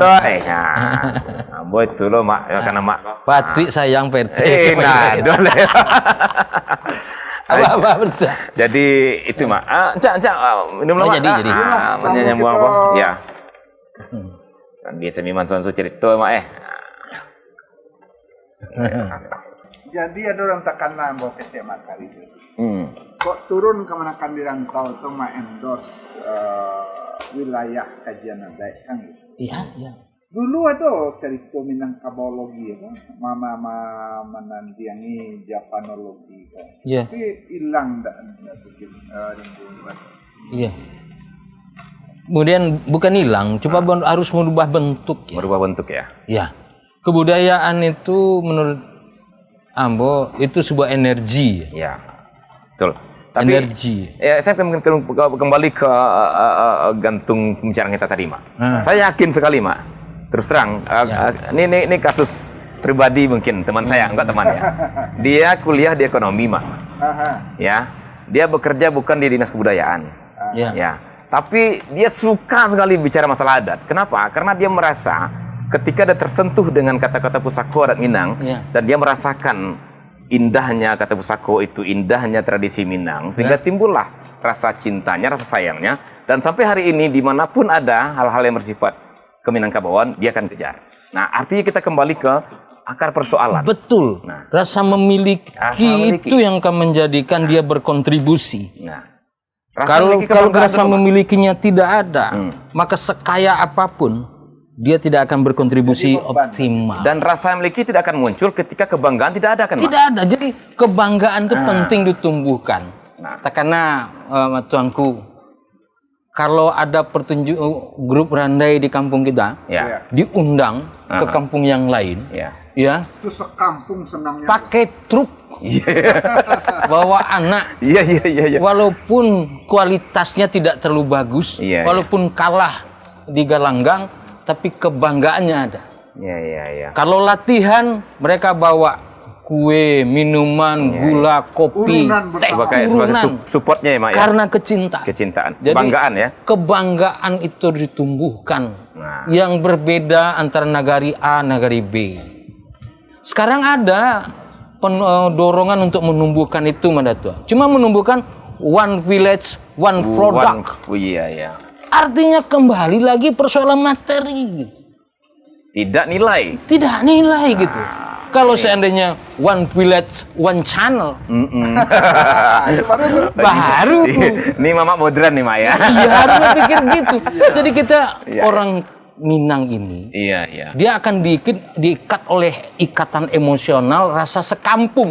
Roy. Nah, boy itu lo mak, ya, karena mak. Patrik sayang PT. Nah, boleh. Apa betul. Jadi itu mak. Cak, minum Oh, lama. jadi. Menyambung apa? Ya. Biasa Miman Sonsu cerita mak Jadi ada orang tekan nambah kecemat kali itu. Kok turun ke manakan di rantau itu mak endorse wilayah kajian adat kan? Iya. Dulu ada cerita Minangkabaulogi kan, mama menantiangi Japanologi kan. Iya. Tapi hilang dah bikin rindu. Iya. Kemudian bukan hilang, coba harus merubah bentuk ya. Merubah bentuk ya. Ya. Kebudayaan itu menurut Ambo itu sebuah energi. Ya. Betul. Tapi Energi. ya saya kembali ke gantung pembicaraan kita tadi, Mak. Saya yakin sekali, Mak. Terus terang, ini kasus pribadi mungkin teman saya, enggak teman ya. Dia kuliah di ekonomi, Mak. Ya. Dia bekerja bukan di Dinas Kebudayaan. Ya. Tapi dia suka sekali bicara masalah adat. Kenapa? Karena dia merasa ketika dia tersentuh dengan kata-kata pusako adat Minang, dan dia merasakan indahnya kata pusako itu, indahnya tradisi Minang, sehingga timbullah rasa cintanya, rasa sayangnya, dan sampai hari ini dimanapun ada hal-hal yang bersifat keminangkabauan, dia akan kejar. Nah, artinya kita kembali ke akar persoalan. Betul. Nah, rasa memiliki itu yang akan menjadikan dia berkontribusi. Nah, kalau rasa memilikinya tidak ada, maka sekaya apapun dia tidak akan berkontribusi optimal. Dan rasa memiliki tidak akan muncul ketika kebanggaan tidak ada, kan? Tidak ada. Jadi kebanggaan itu penting ditumbuhkan. Karena tuanku, kalau ada pertunjuk grup randai di kampung kita, diundang ke kampung yang lain, ya, itu sekampung senangnya pakai truk, bawa anak, walaupun kualitasnya tidak terlalu bagus, walaupun kalah di galanggang, tapi kebanggaannya ada. Kalau latihan, mereka bawa kue, minuman, gula, kopi, sebagai supportnya ya, Mak, ya? Karena kecintaan, jadi, kebanggaan ya. Kebanggaan itu ditumbuhkan, yang berbeda antara nagari A, nagari B. Sekarang ada dorongan untuk menumbuhkan itu, Madatua. Cuma menumbuhkan one village, one product. Artinya kembali lagi persoalan materi. Tidak nilai. Tidak nilai gitu. Kalau seandainya one village, one channel, baru. Ini Mama modern nih, Mak ya. Iya, harus berpikir gitu. Jadi kita orang Minang ini, dia akan diikat oleh ikatan emosional rasa sekampung.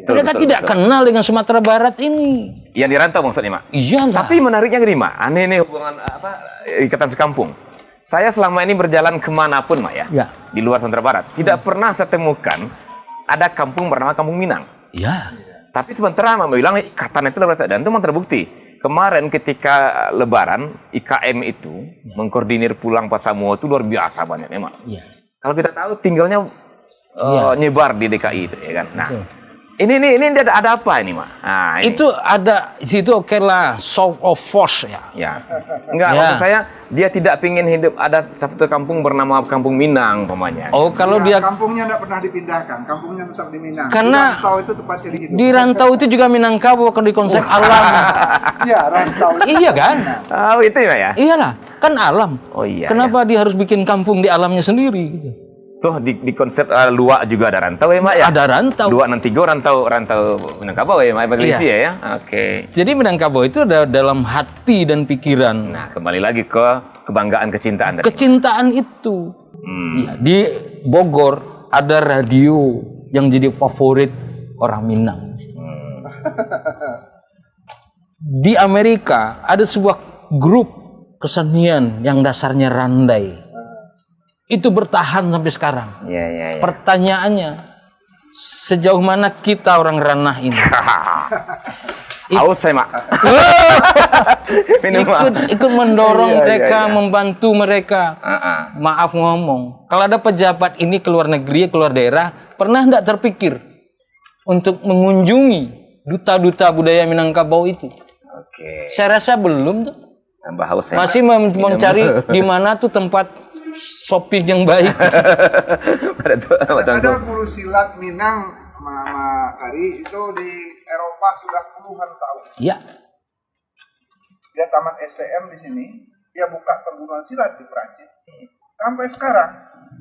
Mereka tidak kenal dengan Sumatera Barat ini. Yang dirantau maksudnya, Mak? Iya. Tapi menariknya gini, Mak. Aneh nih hubungan ikatan sekampung. Saya selama ini berjalan kemanapun, Mak ya, di luar Sumatera Barat, tidak pernah saya temukan ada kampung bernama Kampung Minang. Tapi sementara Mak bilang ikatan itu dan itu memang terbukti. Kemarin ketika Lebaran, IKM itu mengkoordinir pulang Pak Samuel itu luar biasa banyak memang. Kalau kita tahu tinggalnya nyebar di DKI itu, ya kan. Nah, ini ada apa ini, Mak? Nah, ini. Itu ada di situ, oke lah, show of force ya. Enggak, maksud saya dia tidak ingin hidup ada satu kampung bernama Kampung Minang umpamanya. Oh, kalau dia kampungnya tidak pernah dipindahkan, kampungnya tetap di Minang. Karena di rantau itu tempat jadi hidup. Di rantau itu juga Minangkabau kan di konsep alam. Iya, rantau. Iya kan? Oh, itu ya? Iyalah, kan alam. Oh iya. Kenapa dia harus bikin kampung di alamnya sendiri gitu? Tuh di konsep luak juga ada rantau ya, Mak ya? Ada rantau. Dua nanti rantau Minangkabau ya, Mak, Malaysia ya. Oke. Jadi Minangkabau itu ada dalam hati dan pikiran. Nah, kembali lagi ke kebanggaan, kecintaan. Kecintaan itu. Ya, di Bogor ada radio yang jadi favorit orang Minang. Di Amerika ada sebuah grup kesenian yang dasarnya randai. Itu bertahan sampai sekarang. Pertanyaannya, sejauh mana kita orang ranah ini? Haus saya, Mak. ikut mendorong mereka, membantu mereka. Maaf ngomong, kalau ada pejabat ini keluar negeri, keluar daerah, pernah enggak terpikir untuk mengunjungi duta-duta budaya Minangkabau itu? Oke. Saya rasa belum tuh. Tambah haus ya, Masih mencari di mana tuh tempat shopping yang baik. Pada tuh, Ada guru silat Minang Mama Kari itu di Eropa sudah puluhan tahun. Ya. Dia tamat STM di sini, dia buka perguruan silat di Prancis. Sampai sekarang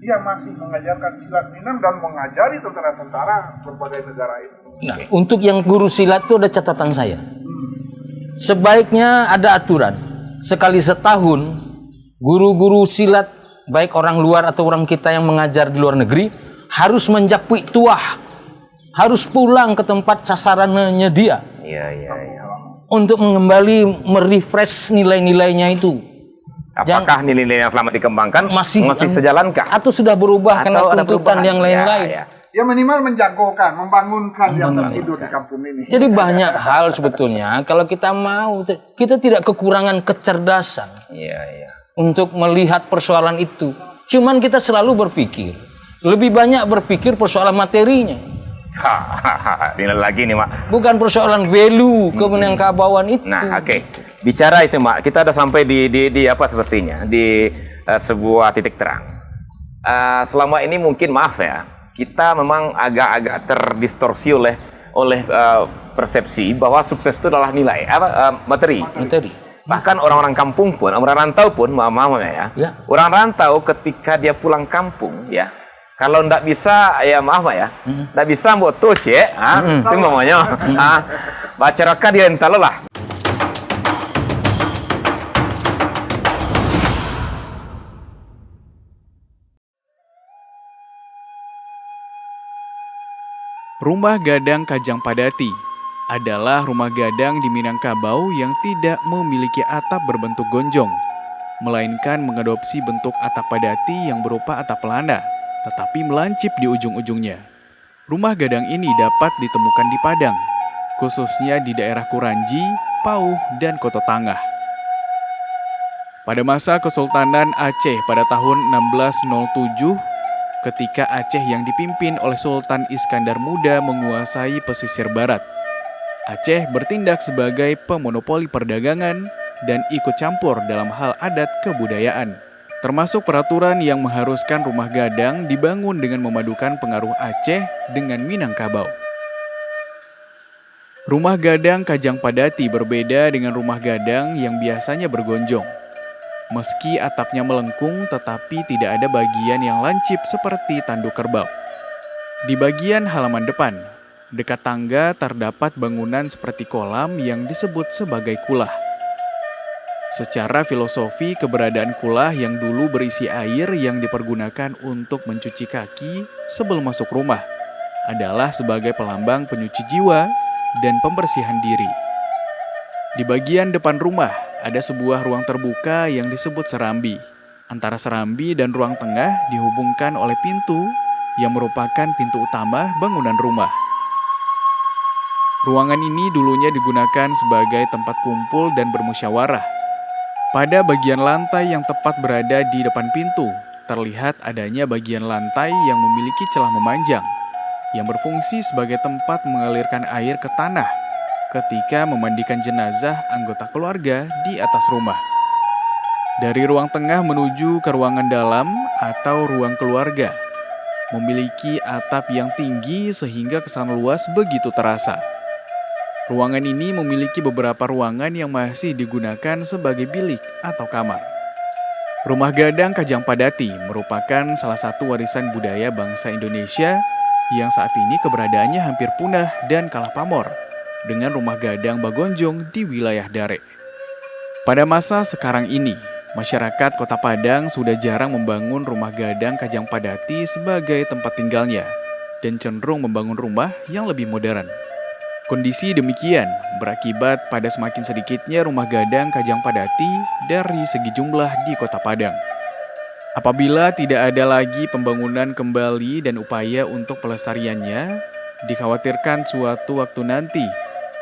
dia masih mengajarkan silat Minang dan mengajari tentara-tentara berbagai negara itu. Nah, untuk yang guru silat itu ada catatan saya. Sebaiknya ada aturan. Sekali setahun, guru-guru silat, baik orang luar atau orang kita yang mengajar di luar negeri, harus menjapui tuah. Harus pulang ke tempat sasarannya dia. Iya. Untuk kembali merefresh nilai-nilainya itu. Apakah nilai-nilai yang selama dikembangkan masih sejalankah? Atau sudah berubah karena ada tuntutan perubahan? yang lain-lain. Ya. Ya minimal menjagokan, membangunkan yang tertidur di kampung ini. Jadi banyak hal sebetulnya kalau kita mau, kita tidak kekurangan kecerdasan Iya. untuk melihat persoalan itu. Cuman kita selalu berpikir, lebih banyak berpikir persoalan materinya. Ini lagi nih, Mak. Bukan persoalan value keminangkabauan itu. Nah, oke. Bicara itu, Mak, kita ada sampai di apa sepertinya di sebuah titik terang. Selama ini mungkin maaf ya, kita memang agak-agak terdistorsi oleh persepsi bahwa sukses itu adalah nilai materi. Bahkan orang-orang kampung pun, orang rantau pun, maaf ya. Orang rantau ketika dia pulang kampung ya, kalau ndak bisa ya maaf ya, ndak bisa buat touch ya, itu namanya. Baca raka dia entar lah. Rumah Gadang Kajang Padati adalah rumah gadang di Minangkabau yang tidak memiliki atap berbentuk gonjong, melainkan mengadopsi bentuk atap padati yang berupa atap pelana, tetapi melancip di ujung-ujungnya. Rumah gadang ini dapat ditemukan di Padang, khususnya di daerah Kuranji, Pauh, dan Koto Tangah. Pada masa Kesultanan Aceh pada tahun 1607, ketika Aceh yang dipimpin oleh Sultan Iskandar Muda menguasai pesisir barat, Aceh bertindak sebagai pemonopoli perdagangan dan ikut campur dalam hal adat kebudayaan, termasuk peraturan yang mengharuskan rumah gadang dibangun dengan memadukan pengaruh Aceh dengan Minangkabau. Rumah gadang Kajang Padati berbeda dengan rumah gadang yang biasanya bergonjong. Meski atapnya melengkung, tetapi tidak ada bagian yang lancip seperti tanduk kerbau. Di bagian halaman depan, dekat tangga terdapat bangunan seperti kolam yang disebut sebagai kulah. Secara filosofi, keberadaan kulah yang dulu berisi air yang dipergunakan untuk mencuci kaki sebelum masuk rumah adalah sebagai pelambang penyuci jiwa dan pembersihan diri. Di bagian depan rumah, ada sebuah ruang terbuka yang disebut serambi. Antara serambi dan ruang tengah dihubungkan oleh pintu yang merupakan pintu utama bangunan rumah. Ruangan ini dulunya digunakan sebagai tempat kumpul dan bermusyawarah. Pada bagian lantai yang tepat berada di depan pintu, terlihat adanya bagian lantai yang memiliki celah memanjang, yang berfungsi sebagai tempat mengalirkan air ke tanah ketika memandikan jenazah anggota keluarga di atas rumah. Dari ruang tengah menuju ke ruangan dalam atau ruang keluarga, memiliki atap yang tinggi sehingga kesan luas begitu terasa. Ruangan ini memiliki beberapa ruangan yang masih digunakan sebagai bilik atau kamar. Rumah gadang Kajang Padati merupakan salah satu warisan budaya bangsa Indonesia yang saat ini keberadaannya hampir punah dan kalah pamor dengan rumah gadang Bagonjong di wilayah Dare. Pada masa sekarang ini, masyarakat Kota Padang sudah jarang membangun rumah gadang Kajang Padati sebagai tempat tinggalnya dan cenderung membangun rumah yang lebih modern. Kondisi demikian berakibat pada semakin sedikitnya rumah gadang Kajang Padati dari segi jumlah di Kota Padang. Apabila tidak ada lagi pembangunan kembali dan upaya untuk pelestariannya, dikhawatirkan suatu waktu nanti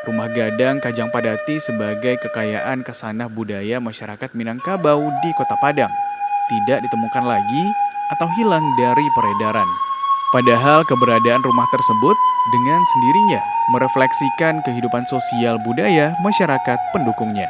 rumah gadang Kajang Padati sebagai kekayaan kesanah budaya masyarakat Minangkabau di Kota Padang tidak ditemukan lagi atau hilang dari peredaran. Padahal keberadaan rumah tersebut dengan sendirinya merefleksikan kehidupan sosial budaya masyarakat pendukungnya.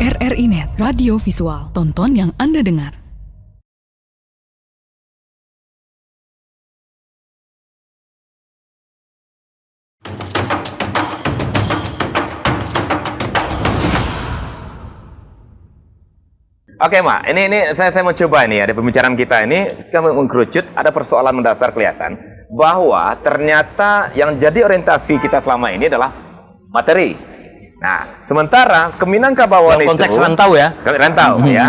RRI Net, radio visual, tonton yang Anda dengar. Oke, Mak. Ini saya mau coba nih, ada pembicaraan kita ini kita mengkerucut, ada persoalan mendasar kelihatan bahwa ternyata yang jadi orientasi kita selama ini adalah materi. Nah, sementara ke Minangkabauan itu konteks rantau ya. Rantau ya.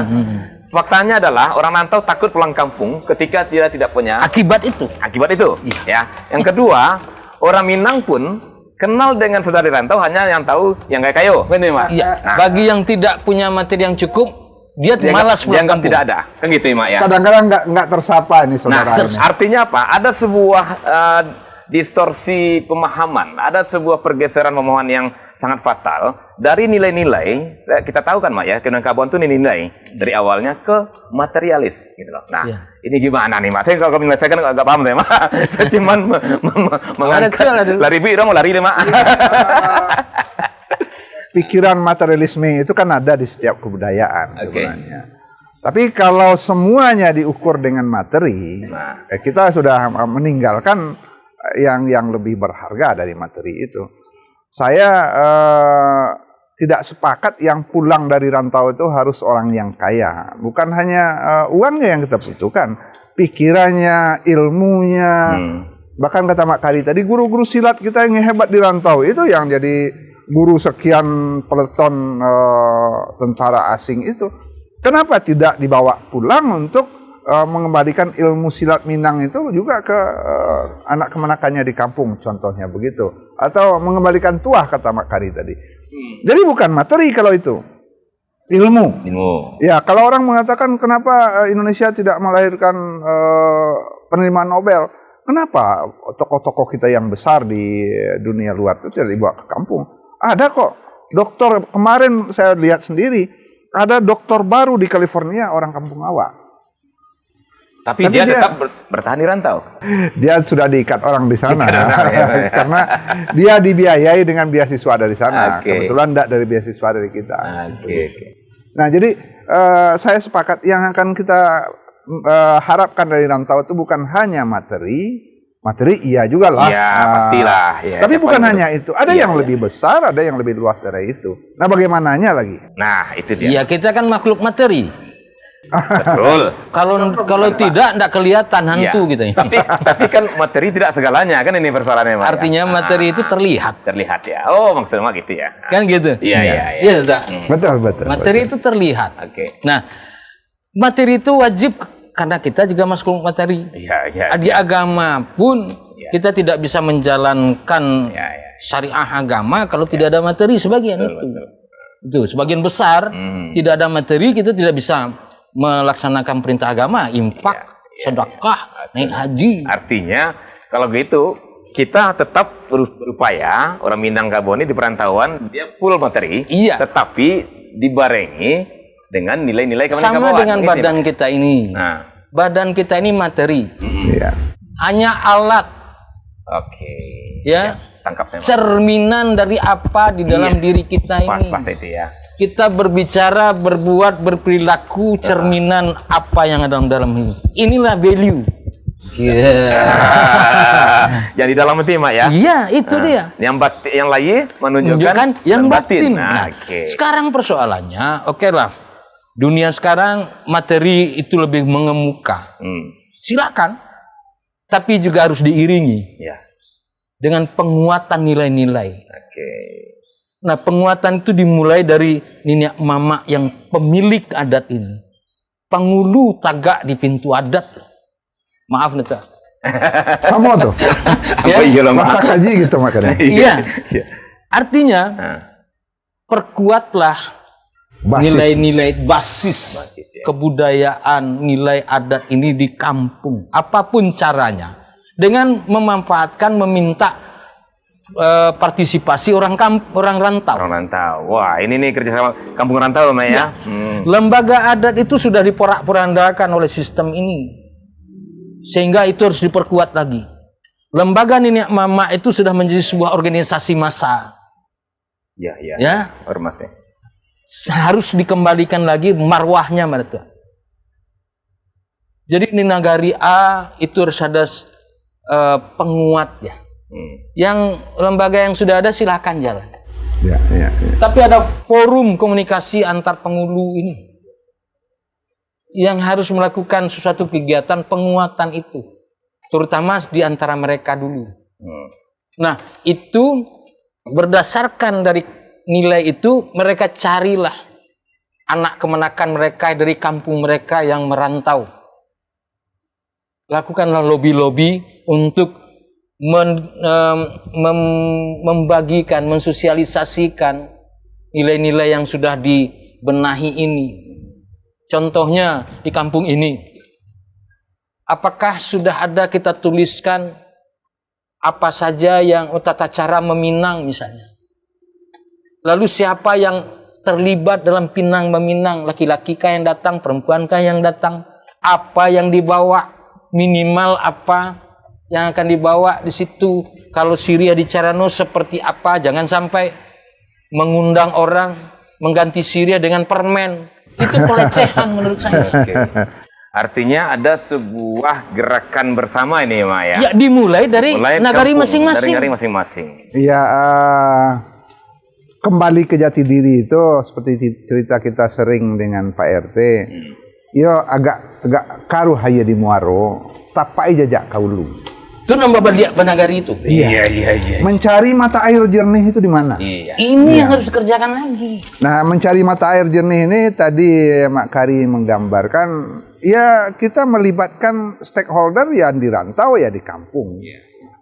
Faktanya adalah orang rantau takut pulang kampung ketika dia tidak punya Akibat itu. Ya. Yang kedua, orang Minang pun kenal dengan saudari rantau hanya yang tahu yang kayak kayu, benar, Mak? Iya. Nah, Bagi yang tidak punya materi yang cukup, dia malas pulang kampung. Tidak ada, kan gitu ya, Mak ya. Kadang-kadang nggak tersapa ini saudara. Nah, artinya apa? Ada sebuah distorsi pemahaman, ada sebuah pergeseran pemahaman yang sangat fatal dari nilai-nilai. Kita tahu kan, Mak ya, Minangkabauan itu nilai dari awalnya ke materialis, gitu loh. Nah, ini gimana nih, Mak? Saya kalau menyelesaikan nggak paham deh, Mak. Saya cuman mengangkat lari biru, mau lari deh, Mak. Pikiran materialisme itu kan ada di setiap kebudayaan sebenarnya. Tapi kalau semuanya diukur dengan materi, kita sudah meninggalkan yang lebih berharga dari materi itu. Saya tidak sepakat yang pulang dari rantau itu harus orang yang kaya. Bukan hanya uangnya yang kita butuhkan, pikirannya, ilmunya. Bahkan kata Mak Kari tadi, guru-guru silat kita yang hebat di rantau itu yang jadi guru sekian peleton tentara asing itu. Kenapa tidak dibawa pulang untuk mengembalikan ilmu silat Minang itu juga ke anak kemenakannya di kampung, contohnya begitu. Atau mengembalikan tuah, kata Mak Kari tadi. Jadi bukan materi kalau itu, ilmu. Ya, kalau orang mengatakan kenapa Indonesia tidak melahirkan penerimaan Nobel, kenapa tokoh-tokoh kita yang besar di dunia luar itu tidak dibawa ke kampung? Ada kok, dokter kemarin saya lihat sendiri, ada dokter baru di California orang kampung awak. Tapi dia tetap bertahan di rantau. Dia sudah diikat orang di sana, karena dia dibiayai dengan beasiswa dari sana. Kebetulan tidak dari beasiswa dari kita. Nah, jadi saya sepakat yang akan kita harapkan dari rantau itu bukan hanya materi. Materi iya juga lah. Iya, pastilah. Ya, tapi bukan hanya itu. Ada yang lebih besar, ada yang lebih luas dari itu. Nah, bagaimananya lagi? Nah, itu dia. Ya, kita kan makhluk materi. Betul. Kalau tidak kelihatan hantu gitu ya. Tapi kan materi tidak segalanya, kan ini persoalannya, Mak. Artinya materi itu terlihat. Terlihat ya. Oh, maksudnya gitu ya. Kan gitu. Iya. Betul. Materi itu terlihat. Nah, materi itu wajib karena kita juga makhluk materi. Di agama pun kita tidak bisa menjalankan syariah agama kalau tidak ada materi sebagian itu sebagian besar. Tidak ada materi, kita tidak bisa melaksanakan perintah agama, infak, sedekah, naik haji. Artinya kalau gitu kita tetap berupaya, orang Minangkabau ini di perantauan dia full materi, tetapi dibarengi dengan nilai-nilai sama dengan badan kita ini. Nah, badan kita ini materi, hanya alat. Ya, tangkap saya. Cerminan dari apa di dalam diri kita ini. Pas itu ya. Kita berbicara, berbuat, berperilaku cerminan apa yang ada dalam hidup. Inilah value. Yang di dalam itu Mak ya. Iya, itu dia. Yang lain menunjukkan yang batin. Nah, sekarang persoalannya, oke lah. Dunia sekarang materi itu lebih mengemuka. Silakan. Tapi juga harus diiringi dengan penguatan nilai-nilai. Nah, penguatan itu dimulai dari nenek mama yang pemilik adat ini. Penghulu tagak di pintu adat. Maaf nih Kak. Kamu tuh. Masa kaji gitu makanya. Iya. Artinya perkuatlah nilai-nilai basis kebudayaan, nilai adat ini di kampung. Apapun caranya. Dengan memanfaatkan, meminta partisipasi orang rantau. Orang rantau. Wah, ini nih kerjasama kampung rantau Mak ya. Lembaga adat itu sudah diporak-porandakan oleh sistem ini. Sehingga itu harus diperkuat lagi. Lembaga nenek mama itu sudah menjadi sebuah organisasi massa. Ya. Ormasnya. Harus dikembalikan lagi marwahnya mereka. Jadi di Nagari A itu harus ada penguat ya. Yang lembaga yang sudah ada silakan jalan. Tapi ada forum komunikasi antar penghulu ini yang harus melakukan sesuatu kegiatan penguatan itu, terutama di antara mereka dulu. Nah, itu berdasarkan dari nilai itu mereka carilah anak kemenakan mereka dari kampung mereka yang merantau. Lakukanlah lobby-lobby untuk membagikan, mensosialisasikan nilai-nilai yang sudah dibenahi ini. Contohnya di kampung ini, apakah sudah ada kita tuliskan apa saja yang tata cara meminang misalnya? Lalu siapa yang terlibat dalam pinang meminang? Laki-laki kah yang datang, perempuan kah yang datang? Apa yang dibawa? Minimal apa yang akan dibawa di situ? Kalau Syria di Carano seperti apa? Jangan sampai mengundang orang mengganti Syria dengan permen. Itu pelecehan menurut saya. Artinya ada sebuah gerakan bersama ini Mak ya. Ya, dimulai dari nagari masing-masing. Dari nagari masing-masing. Iya, kembali ke jati diri itu seperti cerita kita sering dengan Pak RT. Yo agak karuh haya di muaro, tapai jajak kaulu. Itu nambah balik benagari itu. Iya. Mencari mata air jernih itu di mana? Ini yang harus dikerjakan lagi. Nah, mencari mata air jernih ini tadi Mak Kari menggambarkan, ya kita melibatkan stakeholder yang di rantau ya di kampung.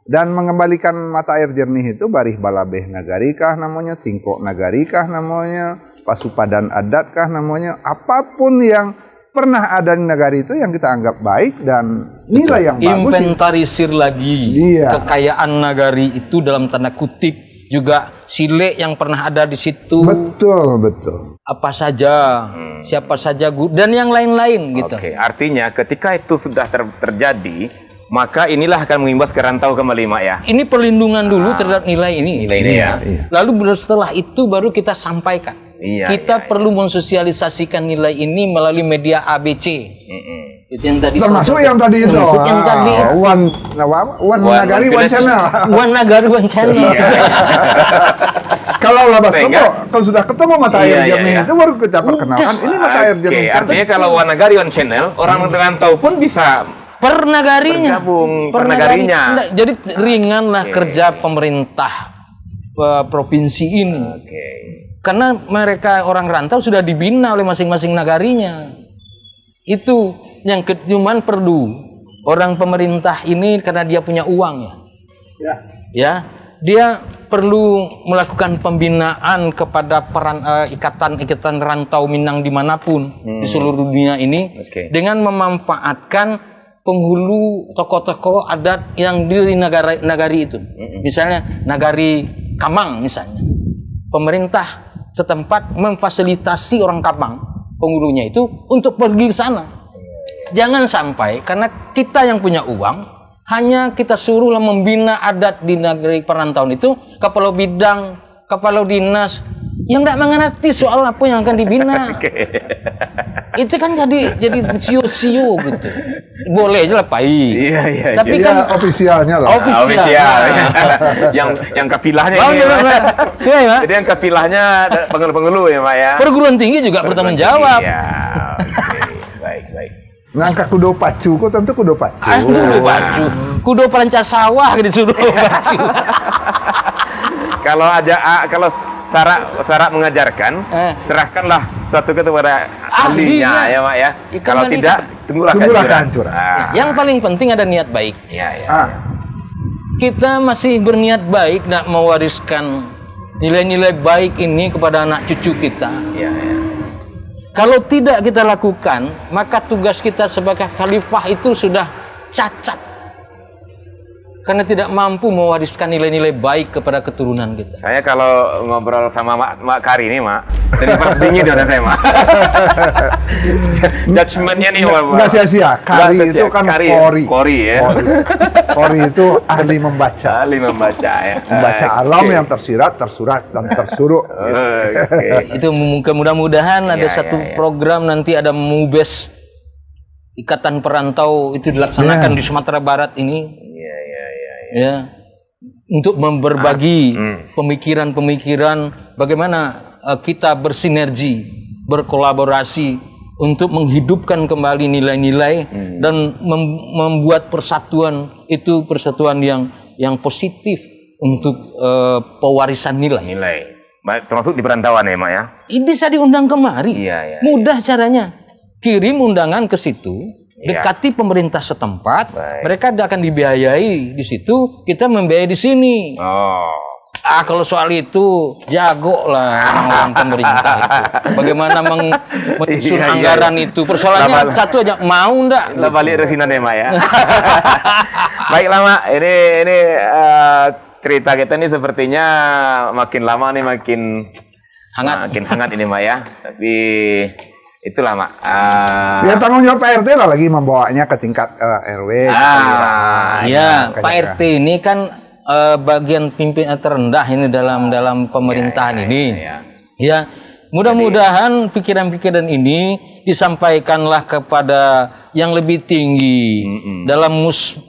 Dan mengembalikan mata air jernih itu barih balabeh nagari kah namanya, tingkok nagari kah namanya, pasupadan adat kah namanya, apapun yang pernah ada di nagari itu yang kita anggap baik dan nilai yang bagus. Inventarisir lagi kekayaan nagari itu dalam tanda kutip, juga sile yang pernah ada di situ. Betul. Apa saja, siapa saja, dan yang lain-lain gitu. Oke, artinya ketika itu sudah terjadi, maka inilah akan mengimbas ke rantau kembali Mak ya. Ini perlindungan dulu terhadap nilai ini. Lalu setelah itu baru kita sampaikan. Kita perlu mensosialisasikan nilai ini melalui media ABC. Itu yang tadi. Termasuk yang tadi itu. One Nagari One Channel. One Nagari One Channel. Kalau labas kalau sudah ketemu mata air jernih itu baru kita perkenalkan. Ini mata air jernih. Artinya kalau One Nagari One Channel, orang rantau pun bisa bergabung per nagarinya. Jadi ringanlah kerja pemerintah provinsi ini. Karena mereka orang rantau sudah dibina oleh masing-masing nagarinya. Itu yang cuman perlu orang pemerintah ini karena dia punya uang ya. Dia perlu melakukan pembinaan kepada ikatan rantau Minang dimanapun di seluruh dunia ini dengan memanfaatkan penghulu tokoh-tokoh adat yang di nagari itu. Misalnya nagari Kamang misalnya. Pemerintah setempat memfasilitasi orang Kamang, penghulunya itu untuk pergi ke sana. Jangan sampai karena kita yang punya uang hanya kita suruhlah membina adat di negeri perantauan itu, kepala bidang, kepala dinas yang tidak mengerti soal apa yang akan dibina. Itu kan jadi sio-sio gitu. Boleh aja lah Pai. Iya. Tapi kan ofisialnya lah. ofisial. yang kafilahnya Oh, ini. benar, Pak. benar. Siapa ya, Pak? Jadi yang kafilahnya pengeluh-pengeluh ya, Pak ya. Perguruan tinggi juga bertanggung jawab. Iya. Oke. Baik. Ngangkat kudo pacu, kok tentu kudo pacu. Kudo pacu. Kudo perancas sawah gitu suruh pacu. Kalau syarat mengajarkan, serahkanlah suatu kepada ahlinya ya, Pak ya. Kalau kembali- tidak, tunggulah kehancuran. Yang paling penting ada niat baik. Iya. Kita masih berniat baik nak mewariskan nilai-nilai baik ini kepada anak cucu kita. Iya. Kalau tidak kita lakukan, maka tugas kita sebagai khalifah itu sudah cacat. Karena tidak mampu mewariskan nilai-nilai baik kepada keturunan kita. Saya kalau ngobrol sama Mak Kari ini, Mak, sering pas dingin dengan saya, Mak. Judgementnya nih, Mak. Nggak sia-sia. Kari itu kan kori. Kori ya. Kori itu ahli membaca. Ahli membaca ya. Membaca alam yang tersirat, tersurat, dan tersuruh. Oke. Itu mudah-mudahan ada Ya, satu ya. program nanti ada MUBES Ikatan Perantau itu dilaksanakan di Sumatera Barat ini. Ya, untuk berbagi pemikiran-pemikiran bagaimana kita bersinergi, berkolaborasi untuk menghidupkan kembali nilai-nilai dan membuat persatuan itu persatuan yang positif untuk pewarisan nilai. Baik, termasuk di perantauan ya, Mak ya. Ini bisa diundang kemari. Iya. Mudah caranya. Kirim undangan ke situ. Dekati pemerintah setempat, mereka akan dibiayai di situ, kita membiayai di sini. Kalau soal itu jago lah orang pemerintah itu. Bagaimana menyusun anggaran itu. Persoalannya satu aja, mau ndak? Kita balik resinan ya, Mak ya. Baiklah, Mak. Ini cerita kita ini sepertinya makin lama nih makin hangat ini, Mak ya. Tapi itulah, Mak. Ya tanggung jawab Pak RT lah lagi membawanya ke tingkat RW. Ya, Pak RT ini kan bagian pimpinan terendah ini dalam pemerintahan ini. Ya, mudah-mudahan pikiran-pikiran ini disampaikanlah kepada yang lebih tinggi dalam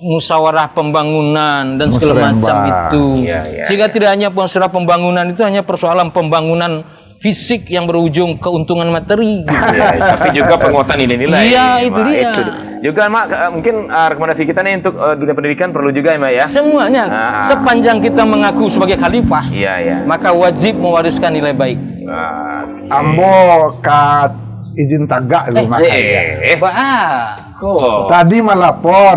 musyawarah pembangunan dan segala macam itu. Sehingga tidak hanya musyawarah pembangunan itu hanya persoalan pembangunan fisik yang berujung keuntungan materi gitu. Tapi juga penguatan nilai-nilai. Iya, itu dia. Juga, Mak, mungkin rekomendasi kita nih untuk dunia pendidikan perlu juga ya, Mak ya. Semuanya sepanjang kita mengaku sebagai khalifah, maka wajib mewariskan nilai baik. Ambo kat izin tagak lu makanya. Tadi melapor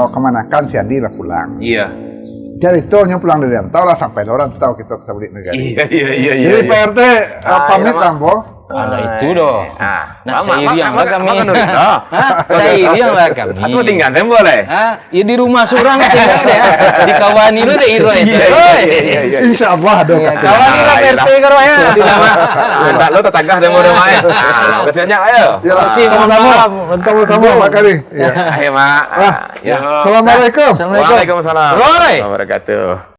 kemanakan si Adi lah pulang. Iya. Jadi itu pulang dari rantau lah sampai orang tahu kita beli negara. Iya. Jadi Pak RT pamit Ambo. Ada itu dong. Nah, saya yang lah kami. Saya Saya yang lah kami. Atau tinggal saya boleh. Ya di rumah surang tinggal ya. Di kawani lu deh iro itu. Iya. Insya Allah dong. Kawani lah RT karo ya. Tak lo tetanggah dan mau Mak ya. Kasihannya ayo. Sama-sama Pak Kari. Ayo, Mak. Assalamualaikum. Waalaikumsalam. Warahmatullahi wabarakatuh.